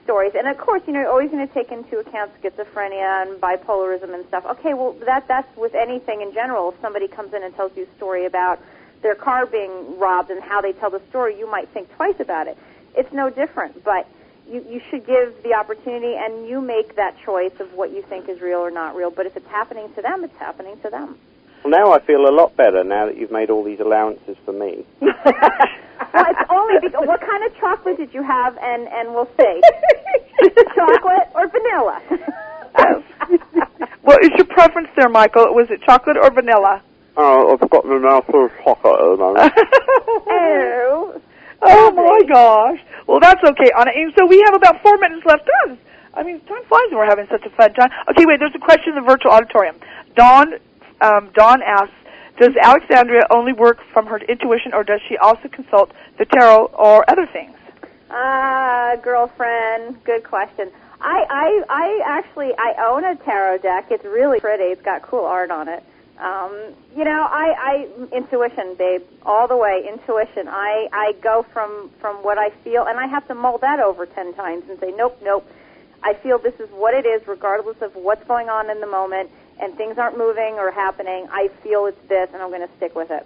stories. And of course, you're always going to take into account schizophrenia and bipolarism and stuff. Okay, well, that's with anything in general. If somebody comes in and tells you a story about their car being robbed and how they tell the story, you might think twice about it. It's no different, but you should give the opportunity, and you make that choice of what you think is real or not real. But if it's happening to them, it's happening to them. Well, now I feel a lot better now that you've made all these allowances for me. Well, it's only because, what kind of chocolate did you have, and we'll see. Chocolate or vanilla? Well, is your preference there, Michael? Was it chocolate or vanilla? Oh, I've got the mouth full of chocolate at the moment. Oh, my gosh. Well, that's okay, Anna. And so we have about 4 minutes left. I mean, time flies when we're having such a fun time. Okay, wait, there's a question in the virtual auditorium. Dawn asks, does Alexandria only work from her intuition, or does she also consult the tarot or other things? Girlfriend, good question. I actually own a tarot deck. It's really pretty. It's got cool art on it. Intuition, babe, all the way, intuition. I go from what I feel, and I have to mull that over 10 times and say, nope. I feel this is what it is, regardless of what's going on in the moment, and things aren't moving or happening. I feel it's this, and I'm going to stick with it.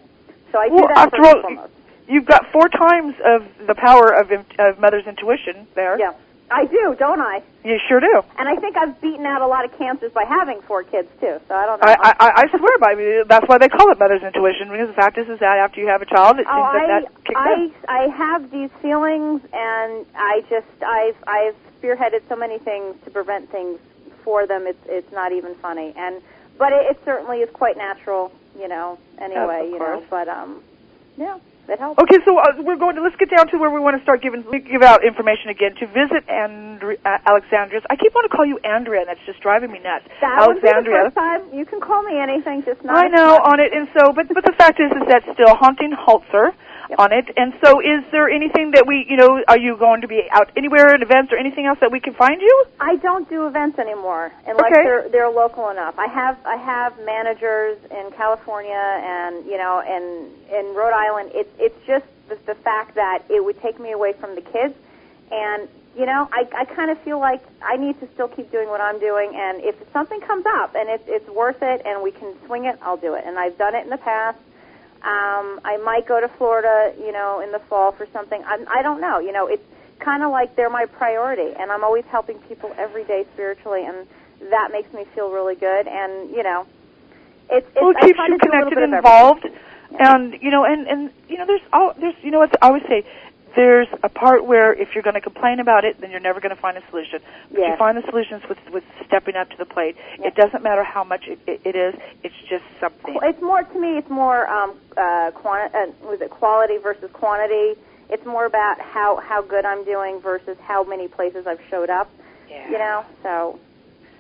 So I do that first and foremost. You've got 4 times of the power of Mother's intuition there. Yeah. I do, don't I? You sure do. And I think I've beaten out a lot of cancers by having 4 kids, too, so I don't know. I swear by me. That's why they call it Mother's intuition, because the fact is that after you have a child, that kicks in. I have these feelings, and I've spearheaded so many things to prevent things for them. It's not even funny. But it certainly is quite natural, anyway, yes, but, yeah. Helps. Okay, so let's get down to where we want to start give out information again. To visit Alexandria's, I keep wanting to call you Andrea, and that's just driving me nuts. That Alexandria. Was the first time. You can call me anything, just not. I know on it, and so, but the fact is that still Haunting Holzer on it, and so is there anything that are you going to be out anywhere at events or anything else that we can find you? I don't do events anymore unless they're local enough. I have managers in California and in Rhode Island. It's just the fact that it would take me away from the kids, and I kind of feel like I need to still keep doing what I'm doing, and if something comes up and it's worth it and we can swing it, I'll do it. And I've done it in the past. I might go to Florida, in the fall for something. I don't know. It's kind of like they're my priority, and I'm always helping people every day spiritually, and that makes me feel really good. And it keeps you connected and involved. Yeah. And there's what I always say. There's a part where if you're going to complain about it, then you're never going to find a solution. But you find the solutions with stepping up to the plate. Yeah. It doesn't matter how much it is. It's just something. It's more, to me, it's more quality versus quantity. It's more about how good I'm doing versus how many places I've showed up. Yeah. So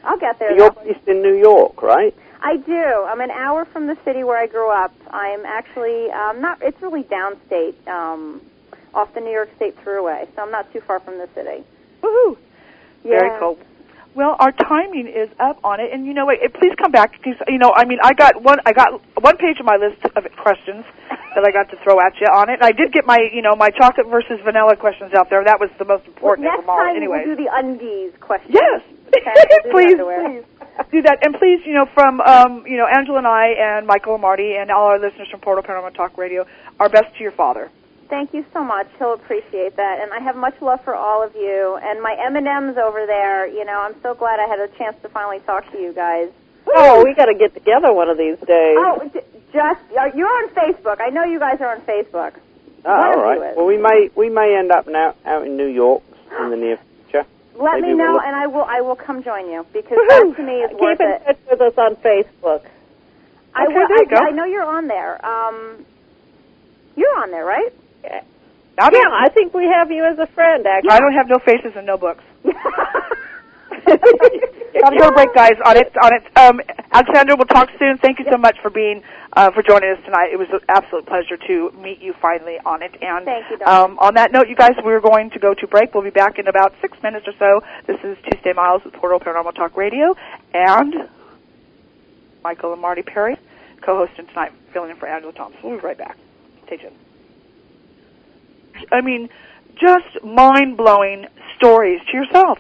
I'll get there. You're based in New York, right? I do. I'm an hour from the city where I grew up. I'm actually it's really downstate. Off the New York State Thruway, so I'm not too far from the city. Woohoo! Yeah. Very cool. Well, our timing is up on it, and please come back because I got one page of my list of questions that I got to throw at you on it. And I did get my my chocolate versus vanilla questions out there. That was the most important of them all. Anyway, we'll do the undies question. Yes, okay, please do that, and please from Angela and I and Michael and Marty and all our listeners from Portal Paranormal Talk Radio, our best to your father. Thank you so much. He'll appreciate that. And I have much love for all of you. And my M&Ms over there, I'm so glad I had a chance to finally talk to you guys. Oh, we got to get together one of these days. Oh, You're on Facebook. I know you guys are on Facebook. Oh, all right. Well, we may end up now out in New York in the near future. Let me know, and I will come join you, because that to me is worth it. Keep in touch with us on Facebook. I know you're on there. You're on there, right? Yeah, I think we have you as a friend, actually. I don't have no faces and no books. Gotta go break, guys. On it. Alexandra, we'll talk soon. Thank you so much for joining us tonight. It was an absolute pleasure to meet you finally on it. And thank you, Dawn. On that note, you guys, we're going to go to break. We'll be back in about 6 minutes or so. This is Tuesday Miles with Portal Paranormal Talk Radio, and Michael and Marty Perry, co-hosting tonight, filling in for Angela Thompson. We'll be right back. Stay tuned. I mean, just mind-blowing stories to yourself.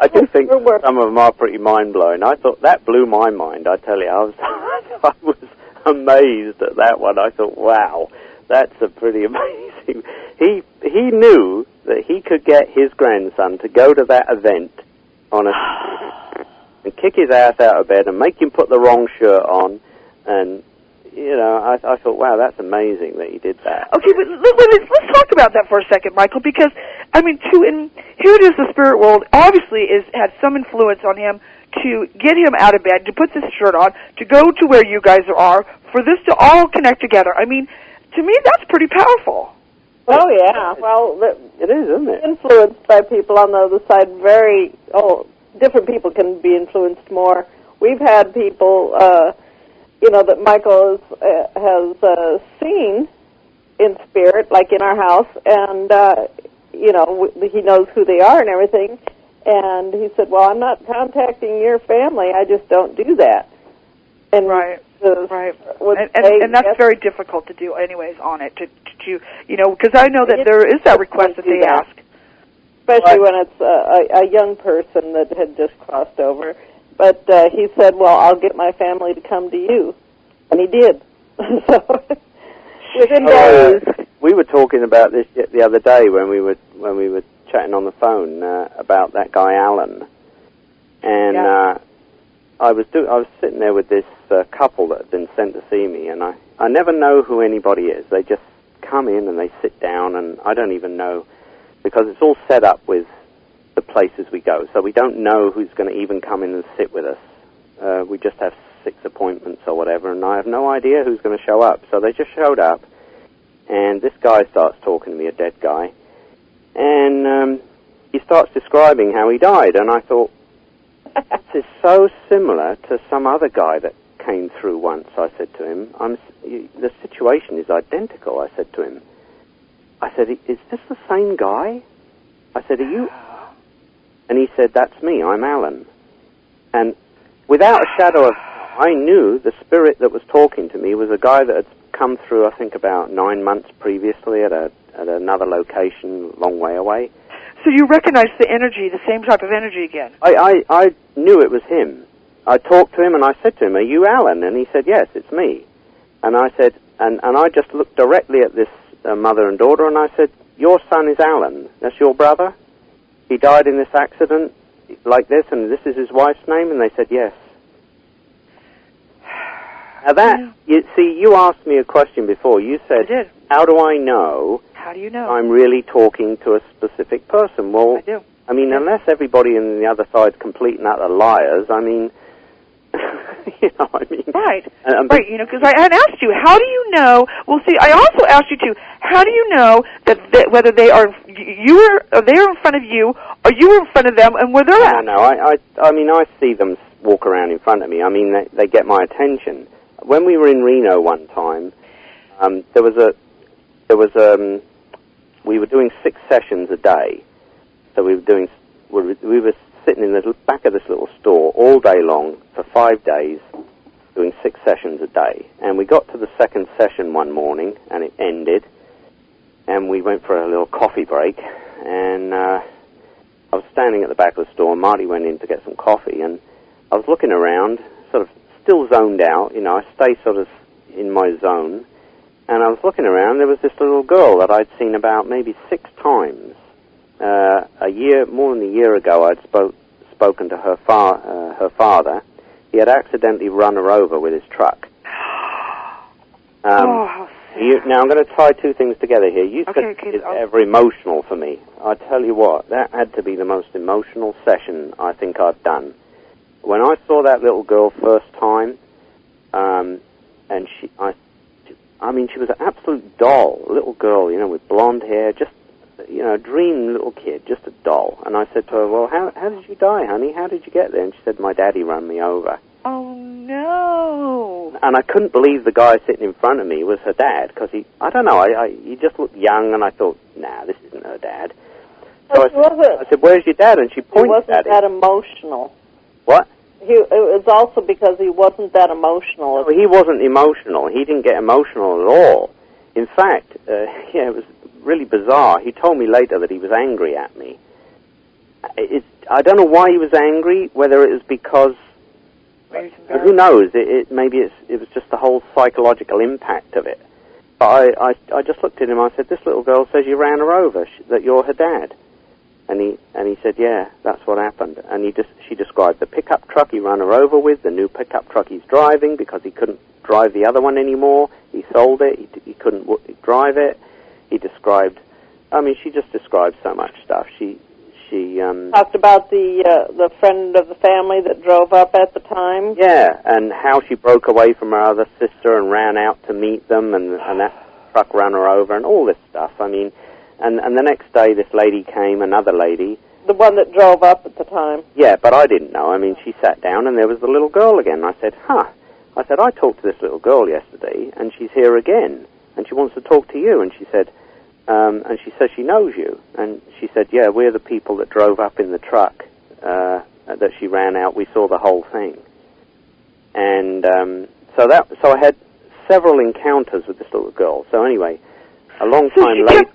I do think some of them are pretty mind-blowing. I thought that blew my mind, I tell you. I was amazed at that one. I thought, wow, that's a pretty amazing... He knew that he could get his grandson to go to that event on a and kick his ass out of bed and make him put the wrong shirt on, and... You know, I thought, wow, that's amazing that he did that. Okay, but let's talk about that for a second, Michael, because, I mean, here it is, the spirit world obviously had some influence on him to get him out of bed, to put this shirt on, to go to where you guys are, for this to all connect together. I mean, to me, that's pretty powerful. Oh, yeah. Well, it is, isn't it? Influenced by people on the other side. Different people can be influenced more. We've had people... that Michael has seen in spirit, like in our house, and, he knows who they are and everything. And he said, well, I'm not contacting your family. I just don't do that. And right. And that's very difficult to do anyways on it, because I know that there is that request that they ask. Especially when it's a young person that had just crossed over. But he said, well, I'll get my family to come to you. And he did. So within days. We were talking about this the other day when we were chatting on the phone about that guy Alan. And I was sitting there with this couple that had been sent to see me, and I never know who anybody is. They just come in and they sit down, and I don't even know, because it's all set up with the places we go, so we don't know who's going to even come in and sit with us. We just have 6 appointments or whatever, and I have no idea who's going to show up. So they just showed up, and this guy starts talking to me, a dead guy, and he starts describing how he died, and I thought, this is so similar to some other guy that came through once. I said to him, the situation is identical, I said to him. I said, is this the same guy? I said, are you... And he said, that's me, I'm Alan. And without a shadow of... I knew the spirit that was talking to me was a guy that had come through, I think, about 9 months previously at another location a long way away. So you recognized the energy, the same type of energy again? I knew it was him. I talked to him and I said to him, are you Alan? And he said, yes, it's me. And I said, and I just looked directly at this mother and daughter, and I said, your son is Alan. That's your brother? He died in this accident like this, and this is his wife's name? And they said, yes. Now that, you asked me a question before. You said, I did. How do I know? How do you know? I'm really talking to a specific person. Well, I do. I mean, unless everybody on the other side's complete and utter liars, I mean, Right. Right, because I had asked you, how do you know? Well, see, I also asked you, too, how do you know that whether they are, they're in front of you, or you are in front of them, and where they're at? No, I mean, I see them walk around in front of me. I mean, they get my attention. When we were in Reno one time, we were doing 6 sessions a day. So we were sitting in the back of this little store all day long for 5 days, doing 6 sessions a day. And we got to the second session one morning, and it ended, and we went for a little coffee break, and I was standing at the back of the store, and Marty went in to get some coffee, and I was looking around, sort of still zoned out, I stay sort of in my zone, and I was looking around. There was this little girl that I'd seen about maybe 6 times. More than a year ago, I'd spoken to her father. He had accidentally run her over with his truck. How sad. Now, I'm going to tie two things together here. You said Okay, it's ever emotional for me. I tell you what, that had to be the most emotional session I think I've done. When I saw that little girl first time, and she was an absolute doll, a little girl, with blonde hair, just, a dream little kid, just a doll. And I said to her, well, how did you die, honey? How did you get there? And she said, my daddy ran me over. Oh, no. And I couldn't believe the guy sitting in front of me was her dad, because he just looked young, and I thought, nah, this isn't her dad. So I said, where's your dad? And she pointed at him. He wasn't that emotional. What? It was also because he wasn't that emotional. No, he wasn't emotional. He didn't get emotional at all. In fact, it was really bizarre. He told me later that he was angry at me. I don't know why he was angry, whether it was because... who knows? Maybe it was just the whole psychological impact of it. But I just looked at him. I said, "This little girl says you ran her over. That you're her dad." And he said, "Yeah, that's what happened." And she described the pickup truck he ran her over with, the new pickup truck he's driving because he couldn't drive the other one anymore. He sold it. He couldn't drive it. He described. She just described so much stuff. She talked about the friend of the family that drove up at the time. Yeah, and how she broke away from her other sister and ran out to meet them, and that truck ran her over, and all this stuff. And the next day this lady came, another lady. The one that drove up at the time. Yeah, but I didn't know. She sat down, and there was the little girl again. I said, I talked to this little girl yesterday, and she's here again, and she wants to talk to you. And she said, and she says she knows you. And she said, yeah, we're the people that drove up in the truck that she ran out. We saw the whole thing. And so I had several encounters with this little girl. So anyway, a long time later...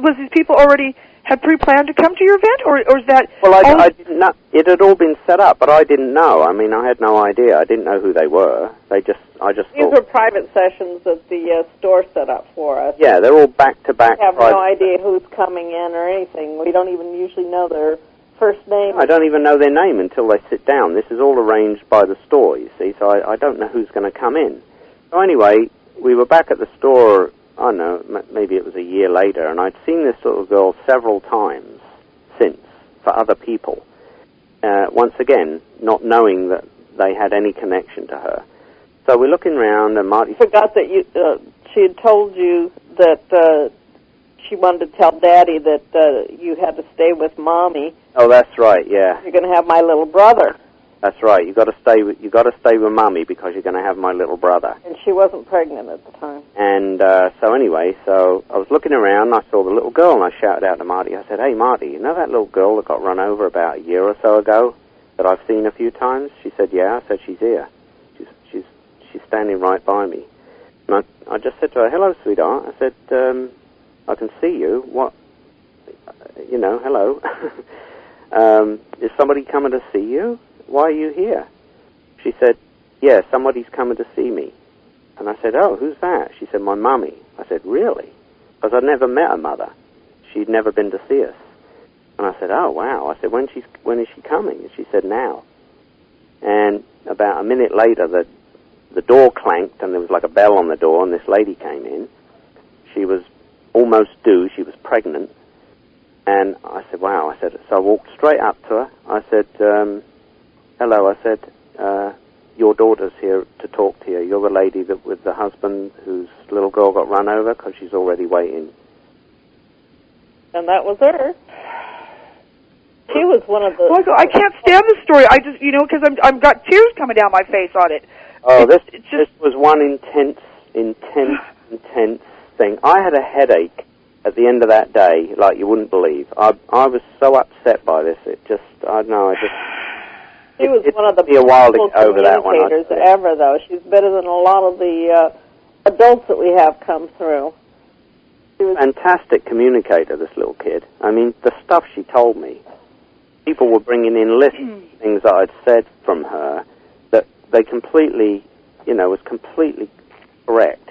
Was these people already had pre-planned to come to your event, or is that... Well, I didn't know. It had all been set up, but I didn't know. I had no idea. I didn't know who they were. I just These were private sessions that the store set up for us. Yeah, they're all back-to-back. We have no idea who's coming in or anything. We don't even usually know their first name. I don't even know their name until they sit down. This is all arranged by the store, you see, so I don't know who's going to come in. So anyway, we were back at the store... I don't know, maybe it was a year later, and I'd seen this little girl several times since for other people. Once again, not knowing that they had any connection to her. So we're looking around, and Marty... forgot that she had told you that she wanted to tell Daddy that you had to stay with Mommy. Oh, that's right, yeah. You're going to have my little brother. That's right. You got to stay with Mummy because you're going to have my little brother. And she wasn't pregnant at the time. And so anyway, I was looking around, and I saw the little girl, and I shouted out to Marty. I said, "Hey, Marty, you know that little girl that got run over about a year or so ago that I've seen a few times?" She said, "Yeah." I said, "She's here. She's standing right by me." And I just said to her, "Hello, sweetheart." I said, "I can see you. What? Hello. Is somebody coming to see you? Why are you here?" She said, "Yeah, somebody's coming to see me." And I said, "Oh, who's that?" She said, "My mummy." I said, "Really?" Because I'd never met her mother. She'd never been to see us. And I said, "Oh, wow." I said, when is she coming? And she said, "Now." And about a minute later, the door clanked, and there was like a bell on the door, and this lady came in. She was almost due. She was pregnant. And I said, "Wow." I said, so I walked straight up to her. I said, "Hello," I said, "Your daughter's here to talk to you. You're the lady that with the husband whose little girl got run over because she's already waiting." And that was her. She was one of the... Michael, I can't stand the story. I just, because I've got tears coming down my face on it. Oh, this was one intense thing. I had a headache at the end of that day like you wouldn't believe. I was so upset by this. It just, I don't know, She was one of the best communicators ever, though. She's better than a lot of the adults that we have come through. She was fantastic communicator, this little kid. The stuff she told me. People were bringing in lists of things that I'd said from her that they completely, was completely correct.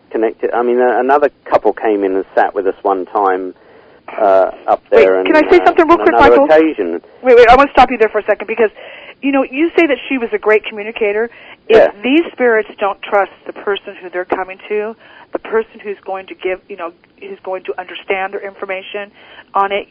Connected. Another couple came in and sat with us one time up there. Wait, can I say something real quick, Michael? Occasion. Wait, I want to stop you there for a second because you say that she was a great communicator. Yeah. If these spirits don't trust the person who they're coming to, the person who's going to give, who's going to understand their information on it,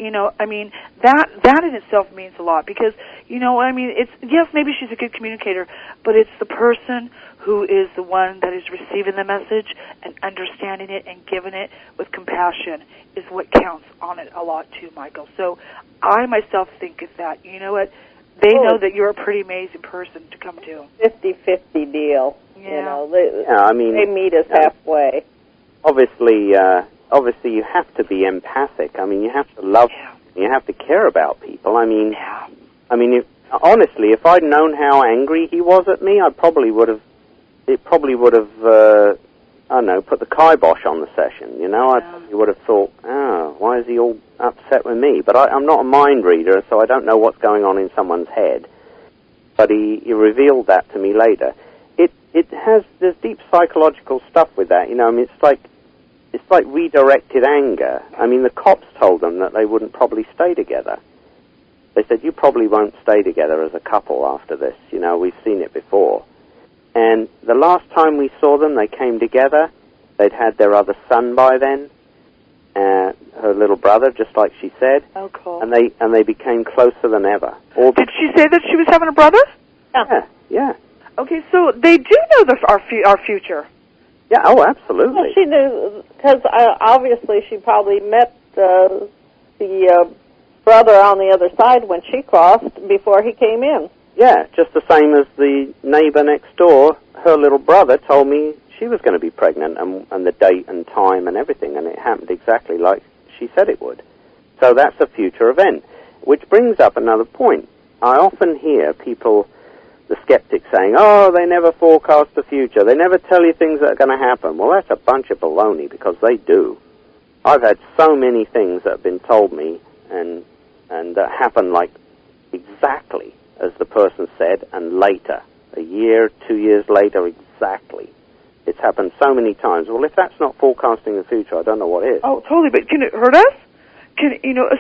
that in itself means a lot because, it's, yes, maybe she's a good communicator, but it's the person who is the one that is receiving the message and understanding it and giving it with compassion is what counts on it a lot too, Michael. So I myself think is that, you know what, they know that you're a pretty amazing person to come to. 50-50 deal. Yeah. They meet us halfway. Obviously, you have to be empathic. I mean, you have to love, you have to care about people. Honestly, if I'd known how angry he was at me, it probably would have, put the kibosh on the session, I probably would have thought, why is he all upset with me? But I'm not a mind reader, so I don't know what's going on in someone's head. But he revealed that to me later. There's deep psychological stuff with that, it's like redirected anger. The cops told them that they wouldn't probably stay together. They said, you probably won't stay together as a couple after this, we've seen it before. And the last time we saw them, they came together. They'd had their other son by then, her little brother, just like she said. Oh, cool. And they became closer than ever. Did she say that she was having a brother? Yeah. Okay, so they do know our future. Yeah, oh, absolutely. Well, she knew, because obviously she probably met the brother on the other side when she crossed before he came in. Yeah, just the same as the neighbor next door, her little brother told me she was going to be pregnant and the date and time and everything, and it happened exactly like she said it would. So that's a future event, which brings up another point. I often hear people, the skeptics, saying, they never forecast the future. They never tell you things that are going to happen. Well, that's a bunch of baloney, because they do. I've had so many things that have been told me and that happen like exactly as the person said, and later, a year, 2 years later, exactly. It's happened so many times. Well, if that's not forecasting the future, I don't know what is. Oh, totally. But can it hurt us?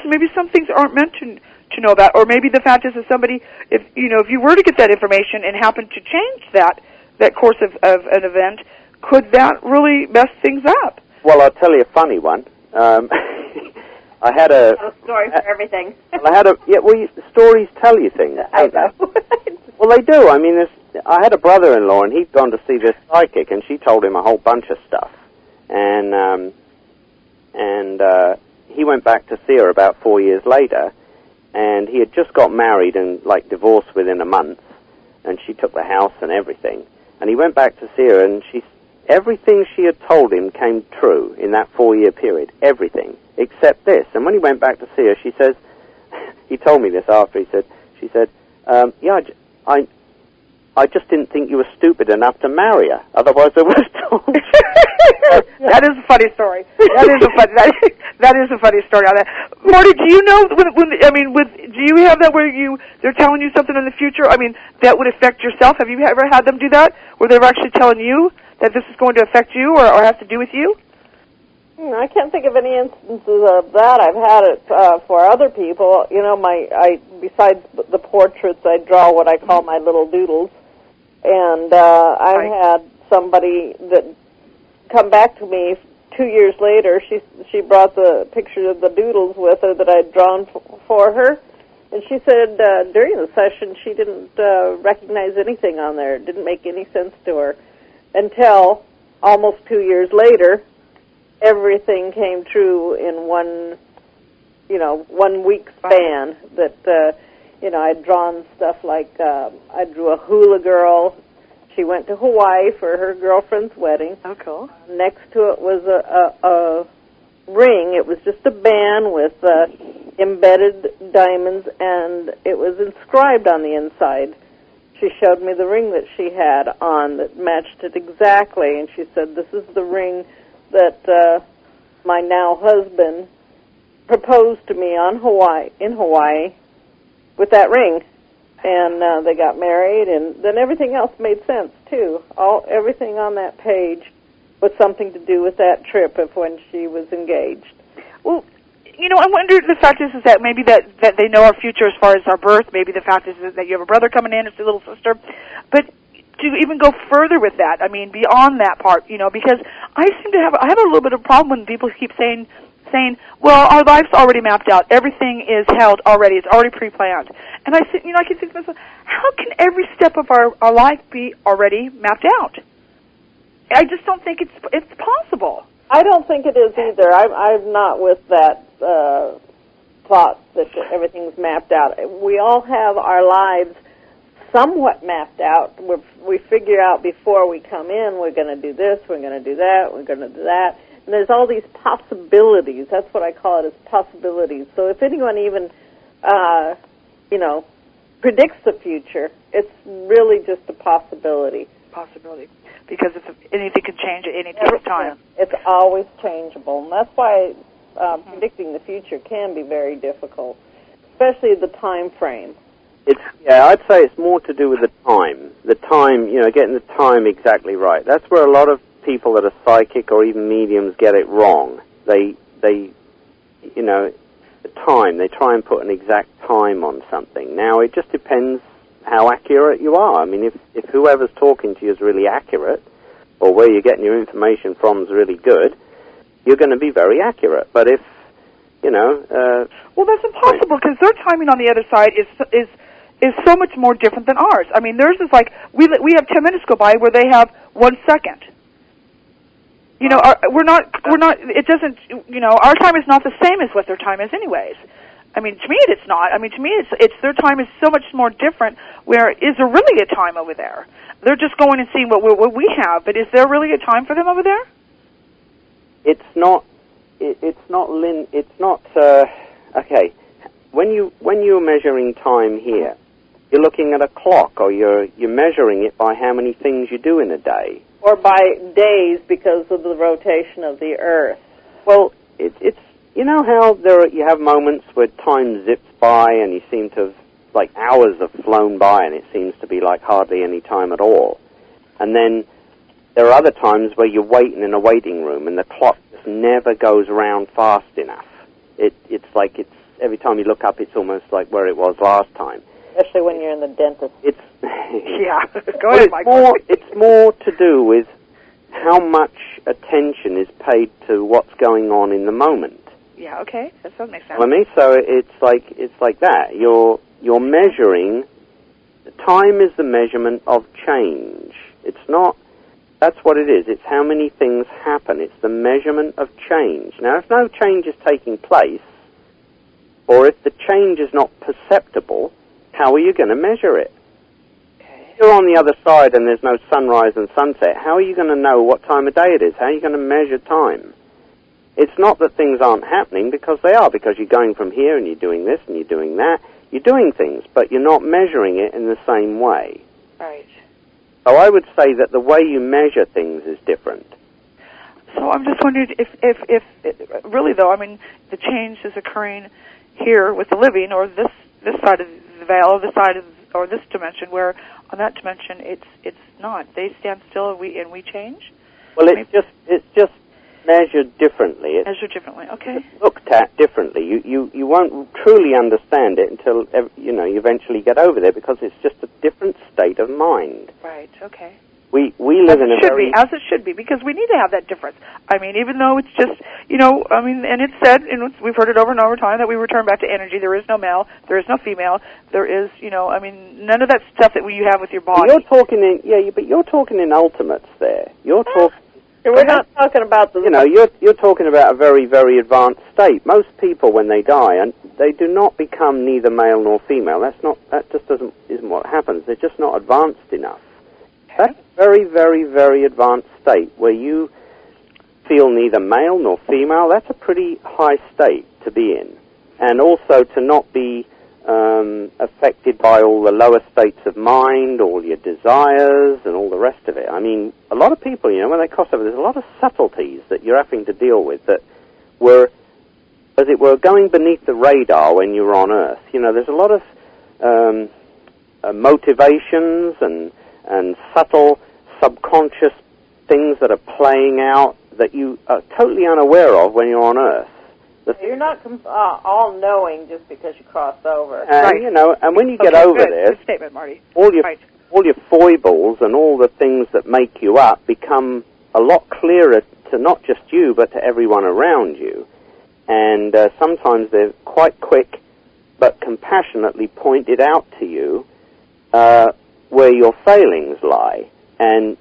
Maybe some things aren't meant to know about, or maybe the fact is that somebody, if you were to get that information and happen to change that course of an event, could that really mess things up? Well, I'll tell you a funny one. I had a story for everything. Stories tell you things. I know. Well, they do. I had a brother-in-law, and he'd gone to see this psychic, and she told him a whole bunch of stuff. And he went back to see her about 4 years later, and he had just got married and, divorced within a month, and she took the house and everything. And he went back to see her, and everything she had told him came true in that 4-year period. Everything, except this. And when he went back to see her, she says, he told me this after, she said, I just didn't think you were stupid enough to marry her. Otherwise, I would have told you. That is a funny story. That is a funny story on that. Marty, do you know do you have that where they're telling you something in the future? That would affect yourself. Have you ever had them do that, where they're actually telling you that this is going to affect you or has to do with you? I can't think of any instances of that. I've had it for other people. Besides the portraits, I draw what I call my little doodles. And I've had somebody that come back to me 2 years later. She brought the picture of the doodles with her that I'd drawn for her. And she said during the session she didn't recognize anything on there. It didn't make any sense to her. Until almost 2 years later, everything came true in 1 week span. That I'd drawn stuff like I drew a hula girl. She went to Hawaii for her girlfriend's wedding. Oh, cool. Next to it was a ring. It was just a band with embedded diamonds, and it was inscribed on the inside. She showed me the ring that she had on that matched it exactly, and she said, "This is the ring that my now husband proposed to me in Hawaii with that ring." And they got married, and then everything else made sense too. Everything on that page was something to do with that trip of when she was engaged. Well, I wonder, the fact is that maybe that they know our future as far as our birth. Maybe the fact is that you have a brother coming in, it's a little sister. But to even go further with that, I mean, beyond that part, because I have a little bit of a problem when people keep saying, well, our life's already mapped out. Everything is held already. It's already pre-planned. And I can think to myself, how can every step of our life be already mapped out? I just don't think it's possible. I don't think it is either. I'm not with that thought that everything's mapped out. We all have our lives somewhat mapped out. We figure out before we come in, we're going to do this, we're going to do that, we're going to do that. And there's all these possibilities. That's what I call it, is possibilities. So if anyone even, predicts the future, it's really just a possibility. Because if anything can change at any given time. It's always changeable. And that's why predicting the future can be very difficult, especially the time frame. I'd say it's more to do with the time. The time, getting the time exactly right. That's where a lot of people that are psychic or even mediums get it wrong. They the time, they try and put an exact time on something. Now, it just depends how accurate you are. I mean, if whoever's talking to you is really accurate, or where you're getting your information from is really good, you're going to be very accurate. But if, well, that's impossible, because their timing on the other side is so much more different than ours. I mean, theirs is like, we have 10 minutes go by where they have 1 second. It doesn't, our time is not the same as what their time is anyways. I mean, to me, it's not. I mean, to me, it's their time is so much more different. Where is there really a time over there? They're just going and seeing what we have, but is there really a time for them over there? It's not. Okay. When you're measuring time here, you're looking at a clock, or you're measuring it by how many things you do in a day, or by days because of the rotation of the Earth. Well, it's. You know how you have moments where time zips by and you seem to have, like, hours have flown by and it seems to be like hardly any time at all. And then there are other times where you're waiting in a waiting room and the clock just never goes around fast enough. It's like every time you look up, it's almost like where it was last time. Especially when you're in the dentist. Yeah, go ahead, Michael. It's more to do with how much attention is paid to what's going on in the moment. Yeah, okay, that does make sense. Well, I mean, so it's like that. You're measuring. Time is the measurement of change. It's not. That's what it is. It's how many things happen. It's the measurement of change. Now, if no change is taking place, or if the change is not perceptible, how are you going to measure it? Okay. If you're on the other side and there's no sunrise and sunset, how are you going to know what time of day it is? How are you going to measure time? It's not that things aren't happening, because they are, because you're going from here and you're doing this and you're doing that. You're doing things, but you're not measuring it in the same way. Right. So I would say that the way you measure things is different. So I'm just wondering if really, though, I mean, the change is occurring here with the living, or this side of the veil, or this side of, or this dimension, where on that dimension it's not. They stand still and we change. Well, it's just measured differently. It's measured differently, okay. Looked at differently. You won't truly understand it until you eventually get over there, because it's just a different state of mind. Right. Okay. We live in a very... As it should be, because we need to have that difference. I mean, even though it's just, and it's said, and we've heard it over and over time, that we return back to energy. There is no male, there is no female, there is, none of that stuff that you have with your body. You're talking but you're talking in ultimates there. You're talking... We're not talking about the... You're talking about a very, very advanced state. Most people, when they die, and they do not become neither male nor female. That just isn't what happens. They're just not advanced enough. That's a very, very, very advanced state where you feel neither male nor female. That's a pretty high state to be in. And also to not be affected by all the lower states of mind, all your desires, and all the rest of it. I mean, a lot of people, when they cross over, there's a lot of subtleties that you're having to deal with that were, as it were, going beneath the radar when you were on Earth. There's a lot of motivations and subtle subconscious things that are playing out that you are totally unaware of when you're on Earth. You're not all-knowing just because you cross over. And, Right. you know, and when you get Okay, over good. this, Good statement, Marty. all your Right. foibles and all the things that make you up become a lot clearer to not just you, but to everyone around you. And sometimes they're quite quick, but compassionately pointed out to you where your failings lie. And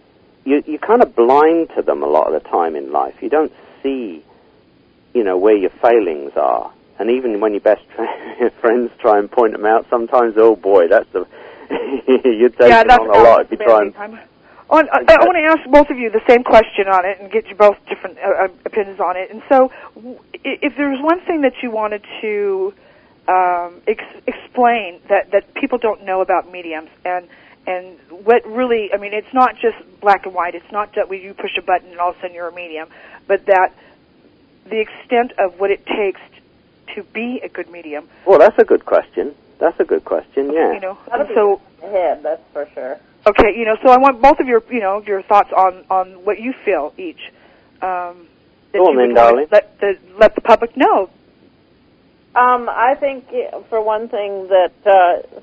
you're kind of blind to them a lot of the time in life. You don't see, you know, where your failings are. And even when your best friends try and point them out, sometimes, oh boy, that's the you're taking on a lot if you try and... I want to ask both of you the same question on it and get you both different opinions on it. And so, if there's one thing that you wanted to explain that people don't know about mediums, and what really, I mean, it's not just black and white. It's not that you push a button and all of a sudden you're a medium, but that the extent of what it takes to be a good medium. Well, that's a good question. That's a good question. Yeah. You know, That'll and so. be ahead, that's for sure. Okay, you know, so I want both of your thoughts on what you feel each. That Go on you then, would darling. let the public know. I think, for one thing, that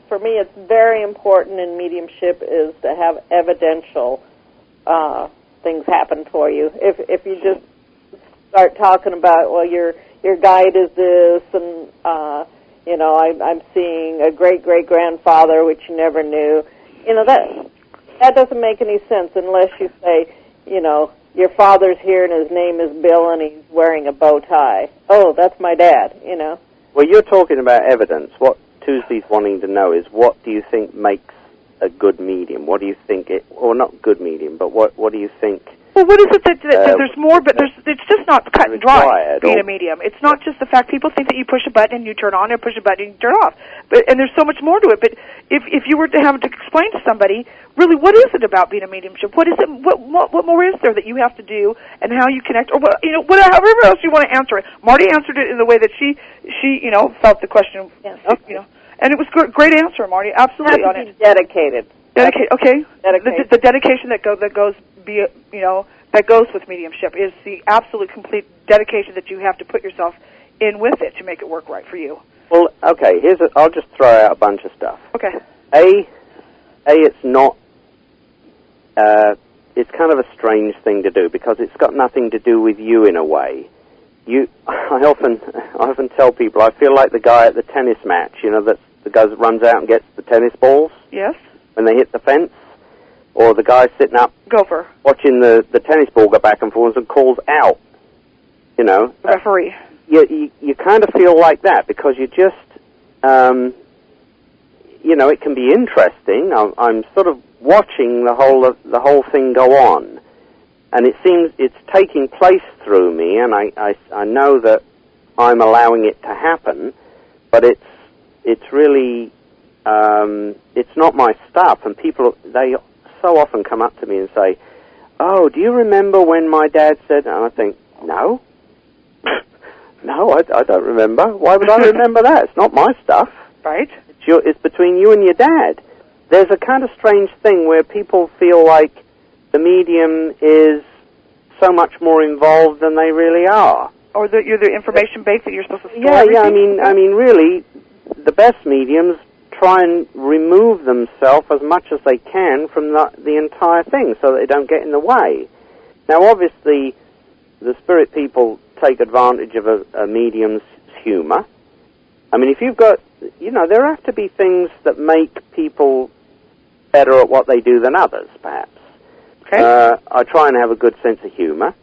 for me it's very important in mediumship is to have evidential things happen for you. If you just start talking about, well, your guide is this, and you know, I'm seeing a great-great-grandfather which you never knew. You know, that doesn't make any sense unless you say, you know, your father's here and his name is Bill and he's wearing a bow tie. Oh, that's my dad, you know. Well, you're talking about evidence. What Tuesday's wanting to know is, what do you think makes a good medium? What do you think or not good medium, but what do you think? Well, what is it that there's more, but it's just not cut and dry being a medium. It's not just the fact people think that you push a button and you turn on, or push a button and you turn off. And there's so much more to it. But if you were to have to explain to somebody, really, what is it about being a mediumship? What is it? What more is there that you have to do, and how you connect, or however else you want to answer it. Marty answered it in the way that she felt the question. Yeah. You know, and it was great answer, Marty. Absolutely on it. Dedicated. Okay. Dedication. The dedication that goes with mediumship is the absolute complete dedication that you have to put yourself in with it to make it work right for you. Well, okay. I'll just throw out a bunch of stuff. Okay. It's not. It's kind of a strange thing to do because it's got nothing to do with you in a way. I often tell people I feel like the guy at the tennis match. You know, that's the guy that runs out and gets the tennis balls. Yes. When they hit the fence, or the guy sitting up Gopher. watching the tennis ball go back and forth and calls out. You know, The referee. You kind of feel like that because you just, you know, it can be interesting. I'm sort of watching the whole thing go on, and it seems it's taking place through me, and I know that I'm allowing it to happen, but it's really it's not my stuff. And people, they so often come up to me and say, "Oh, do you remember when my dad said?" And I think, no. No, I don't remember. Why would I remember that? It's not my stuff. Right. It's between you and your dad. There's a kind of strange thing where people feel like the medium is so much more involved than they really are. Or you're the information base that you're supposed to store. Yeah. everything? I mean, really, the best mediums try and remove themselves as much as they can from the entire thing, so that they don't get in the way. Now, obviously, the spirit people take advantage of a medium's humor. I mean, if you've got, you know, there have to be things that make people better at what they do than others, perhaps. Okay. I try and have a good sense of humor,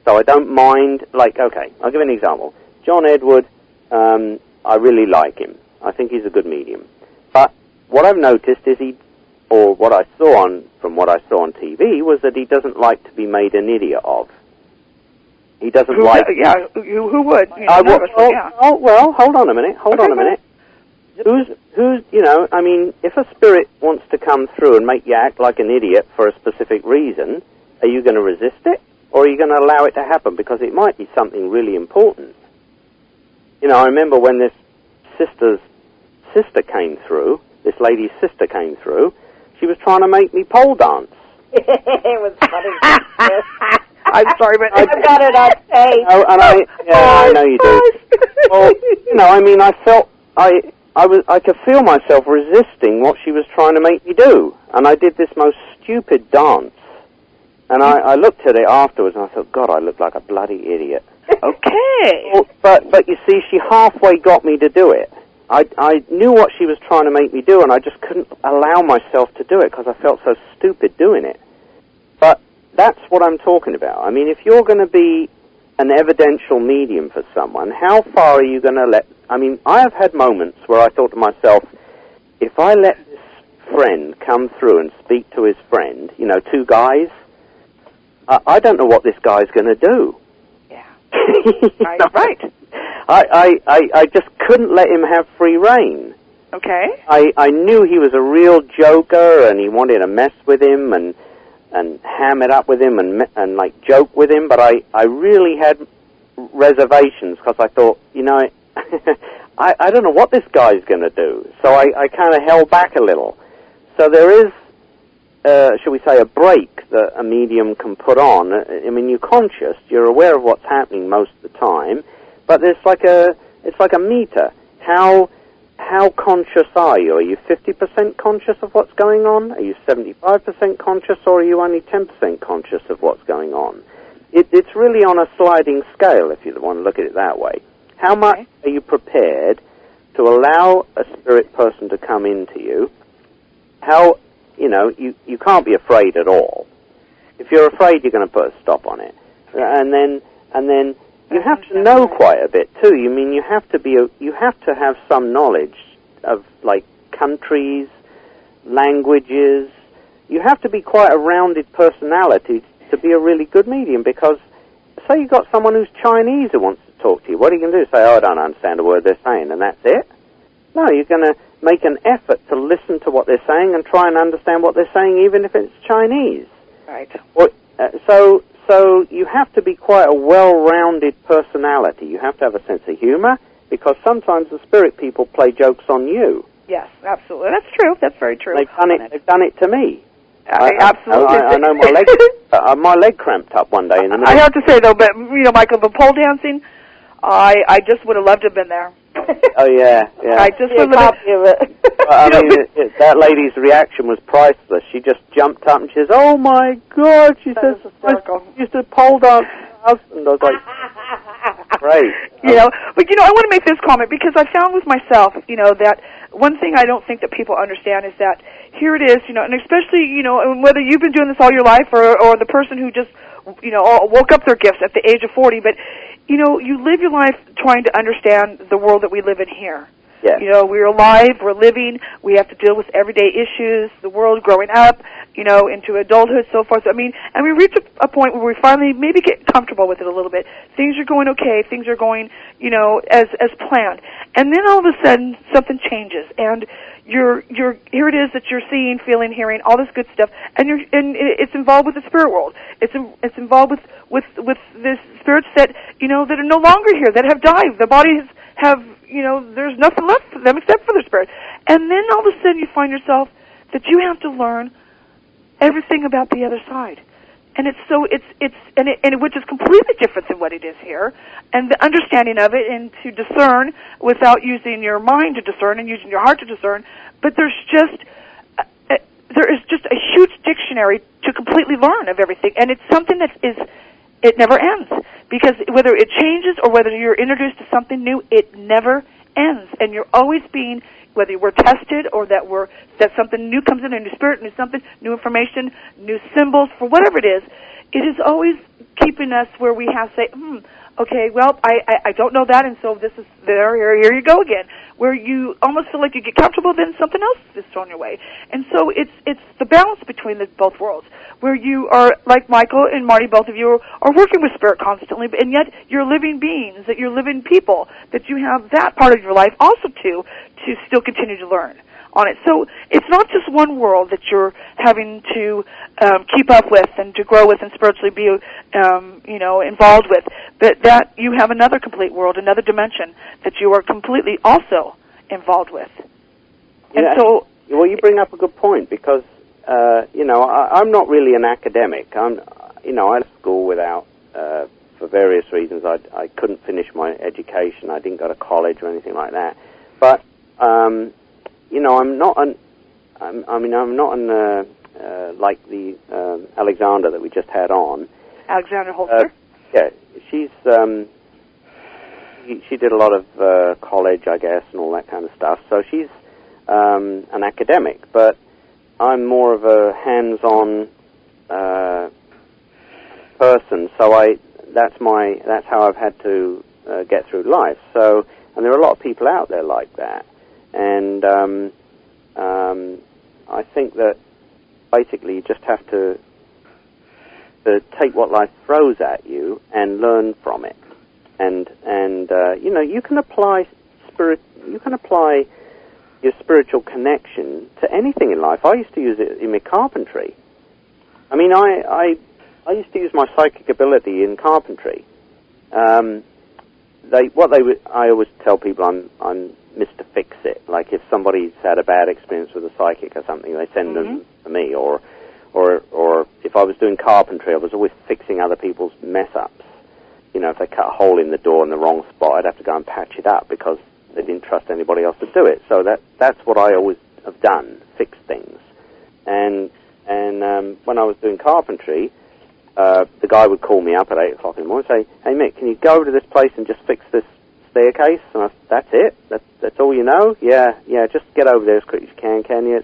so I don't mind, like, okay, I'll give an example. John Edward, I really like him. I think he's a good medium. But what I've noticed is what I saw on TV was that he doesn't like to be made an idiot of. He doesn't like... Yeah, who would? You know, I none of us would, yeah. Oh, well, hold on a minute. Who's, you know, I mean, if a spirit wants to come through and make you act like an idiot for a specific reason, are you going to resist it? Or are you going to allow it to happen? Because it might be something really important. You know, I remember when this sister's sister came through, this lady's sister came through, she was trying to make me pole dance. It was funny. I'm sorry, but I've got it on tape. I know you do. Well, I mean, I felt I could feel myself resisting what she was trying to make me do, and I did this most stupid dance. And I looked at it afterwards, and I thought, God, I look like a bloody idiot. Okay. Well, but you see, she halfway got me to do it. I knew what she was trying to make me do, and I just couldn't allow myself to do it because I felt so stupid doing it. But that's what I'm talking about. I mean, if you're going to be an evidential medium for someone, how far are you going to let... I mean, I have had moments where I thought to myself, if I let this friend come through and speak to his friend, two guys, I don't know what this guy's going to do. Yeah. Right. I just couldn't let him have free rein. Okay. I knew he was a real joker, and he wanted to mess with him and ham it up with him and like joke with him, but I really had reservations because I thought, I don't know what this guy's going to do. So I kind of held back a little. So there is, shall we say, a break that a medium can put on. I mean, you're conscious, you're aware of what's happening most of the time, but it's like a meter. How conscious are you? Are you 50% conscious of what's going on? Are you 75% conscious, or are you only 10% conscious of what's going on? It's really on a sliding scale, if you want to look at it that way. How much are you prepared to allow a spirit person to come into you? How, you can't be afraid at all. If you're afraid, you're going to put a stop on it. And then you have to know quite a bit too. You mean you have to have some knowledge of like countries, languages. You have to be quite a rounded personality to be a really good medium, because say you've got someone who's Chinese who wants to talk to you. What are you going to do? Say, I don't understand a word they're saying, and that's it? No, you're going to make an effort to listen to what they're saying and try and understand what they're saying, even if it's Chinese. Right. Well, so you have to be quite a well-rounded personality. You have to have a sense of humor, because sometimes the spirit people play jokes on you. Yes, absolutely. That's true. That's very true. They've done it to me. Absolutely. I know my leg cramped up one day in the middle. I have to say though, but Michael, the pole dancing, I just would have loved to have been there. Oh yeah. I just would have it. I mean, that lady's reaction was priceless. She just jumped up and she says, "Oh my God!" She says, "I used to pole dance with my husband." I was like, "Great." But I want to make this comment because I found with myself, that one thing I don't think that people understand is that here it is, and especially, whether you've been doing this all your life or the person who just, woke up their gifts at the age of 40, but, you live your life trying to understand the world that we live in here. Yeah. We're alive, we're living, we have to deal with everyday issues, the world growing up, into adulthood, so forth. I mean, and we reach a point where we finally maybe get comfortable with it a little bit. Things are going okay, things are going, as planned. And then all of a sudden, something changes, and you're here it is that you're seeing, feeling, hearing, all this good stuff, and it's involved with the spirit world. It's involved with the spirits that, that are no longer here, that have died. Their bodies have, there's nothing left for them except for their spirit. And then all of a sudden you find yourself that you have to learn everything about the other side. And which is completely different than what it is here. And the understanding of it, and to discern without using your mind to discern and using your heart to discern. But there is just a huge dictionary to completely learn of everything. And it's something it never ends. Because whether it changes or whether you're introduced to something new, it never ends. And you're always being, whether we're tested or that something new comes in, a new spirit, new something, new information, new symbols, for whatever it is is always keeping us where we have to say, okay, well, I don't know that, and so this is here you go again, where you almost feel like you get comfortable, then something else is thrown your way. And so it's the balance between both worlds, where you are, like Michael and Marty, both of you are working with spirit constantly, and yet you're living beings, that you're living people, that you have that part of your life also to still continue to learn on it. So it's not just one world that you're having to keep up with and to grow with and spiritually be, involved with, but that you have another complete world, another dimension that you are completely also involved with. And so, well, you bring up a good point, because I'm not really an academic. I'm I left school without, for various reasons, I couldn't finish my education. I didn't go to college or anything like that. But, I'm not like the Alexandra that we just had on. Alexandra Holzer? Yeah, she's, she did a lot of college, I guess, and all that kind of stuff. So she's an academic, but I'm more of a hands-on person. So that's how I've had to get through life. So, and there are a lot of people out there like that, and I think that basically you just have to take what life throws at you and learn from it, and you can apply your spiritual connection to anything in life. I used to use it in my carpentry. I mean, I used to use my psychic ability in carpentry. I always tell people I'm Mr. Fix-It. Like if somebody's had a bad experience with a psychic or something, they send them to me. Or if I was doing carpentry, I was always fixing other people's mess-ups. If they cut a hole in the door in the wrong spot, I'd have to go and patch it up because they didn't trust anybody else to do it. So that's what I always have done, fix things. And when I was doing carpentry, the guy would call me up at 8 o'clock in the morning and say, "Hey Mick, can you go over to this place and just fix this staircase?" And I said, "That's it? That's all you know?" Yeah, just get over there as quick as you can you?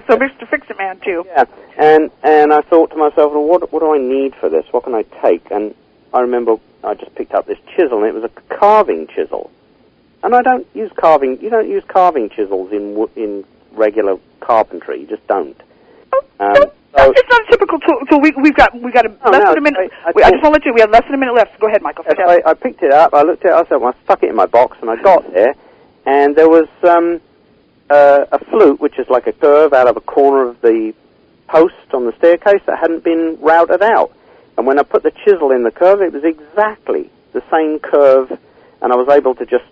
So Mr. Fix-It Man too. Yeah, and I thought to myself, well, what do I need for this? What can I take? And I remember I just picked up this chisel, and it was a carving chisel. And I don't use carving. You don't use carving chisels in regular carpentry. You just don't. It's not a typical tool. So we've got less than a minute. I just want to let you. We have less than a minute left. Go ahead, Michael. I picked it up. I looked at it. I said, well, I stuck it in my box, and I got there, and there was a flute, which is like a curve out of a corner of the post on the staircase that hadn't been routed out. And when I put the chisel in the curve, it was exactly the same curve, and I was able to just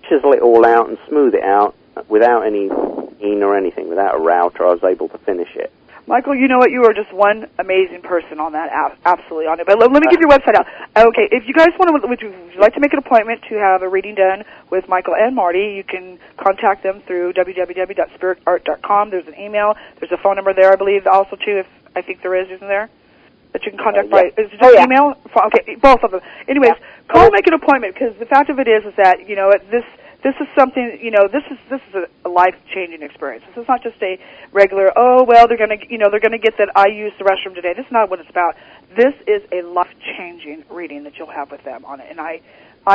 chisel it all out and smooth it out without any or anything, without a router. I was able to finish it. Michael, you know what? You are just one amazing person on that, absolutely on it. But let me give your website out. Okay, if you guys would you like to make an appointment to have a reading done with Michael and Marty, you can contact them through www.spiritart.com. There's an email. There's a phone number there, I believe, also, too, I think there is, isn't there? That you can contact by, is it just email? Okay, both of them. Anyways, call and make an appointment, because the fact of it is that, this is something, this is a life-changing experience. This is not just a regular, they're going to get that I used the restroom today. This is not what it's about. This is a life-changing reading that you'll have with them on it. And I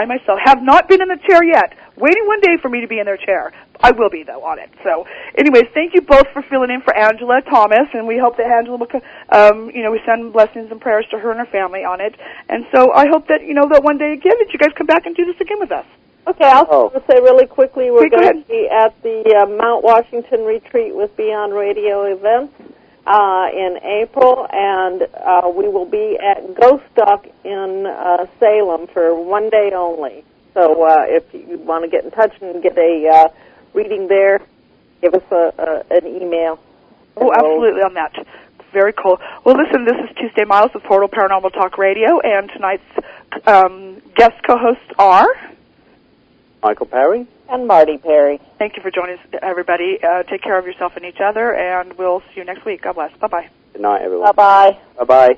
myself have not been in the chair yet, waiting one day for me to be in their chair. I will be, though, on it. So, anyways, thank you both for filling in for Angela Thomas, and we hope that Angela will, we send blessings and prayers to her and her family on it. And so I hope that, that one day again that you guys come back and do this again with us. Okay, I'll say really quickly, we're going to be at the Mount Washington Retreat with Beyond Radio events in April, and we will be at Ghost Dock in Salem for one day only. So if you want to get in touch and get a reading there, give us an email. Oh, absolutely on that. Very cool. Well, listen, this is Tuesday Miles with Portal Paranormal Talk Radio, and tonight's guest co-hosts are Michael Perry and Marty Perry. Thank you for joining us, everybody. Take care of yourself and each other, and we'll see you next week. God bless. Bye-bye. Good night, everyone. Bye-bye. Bye-bye.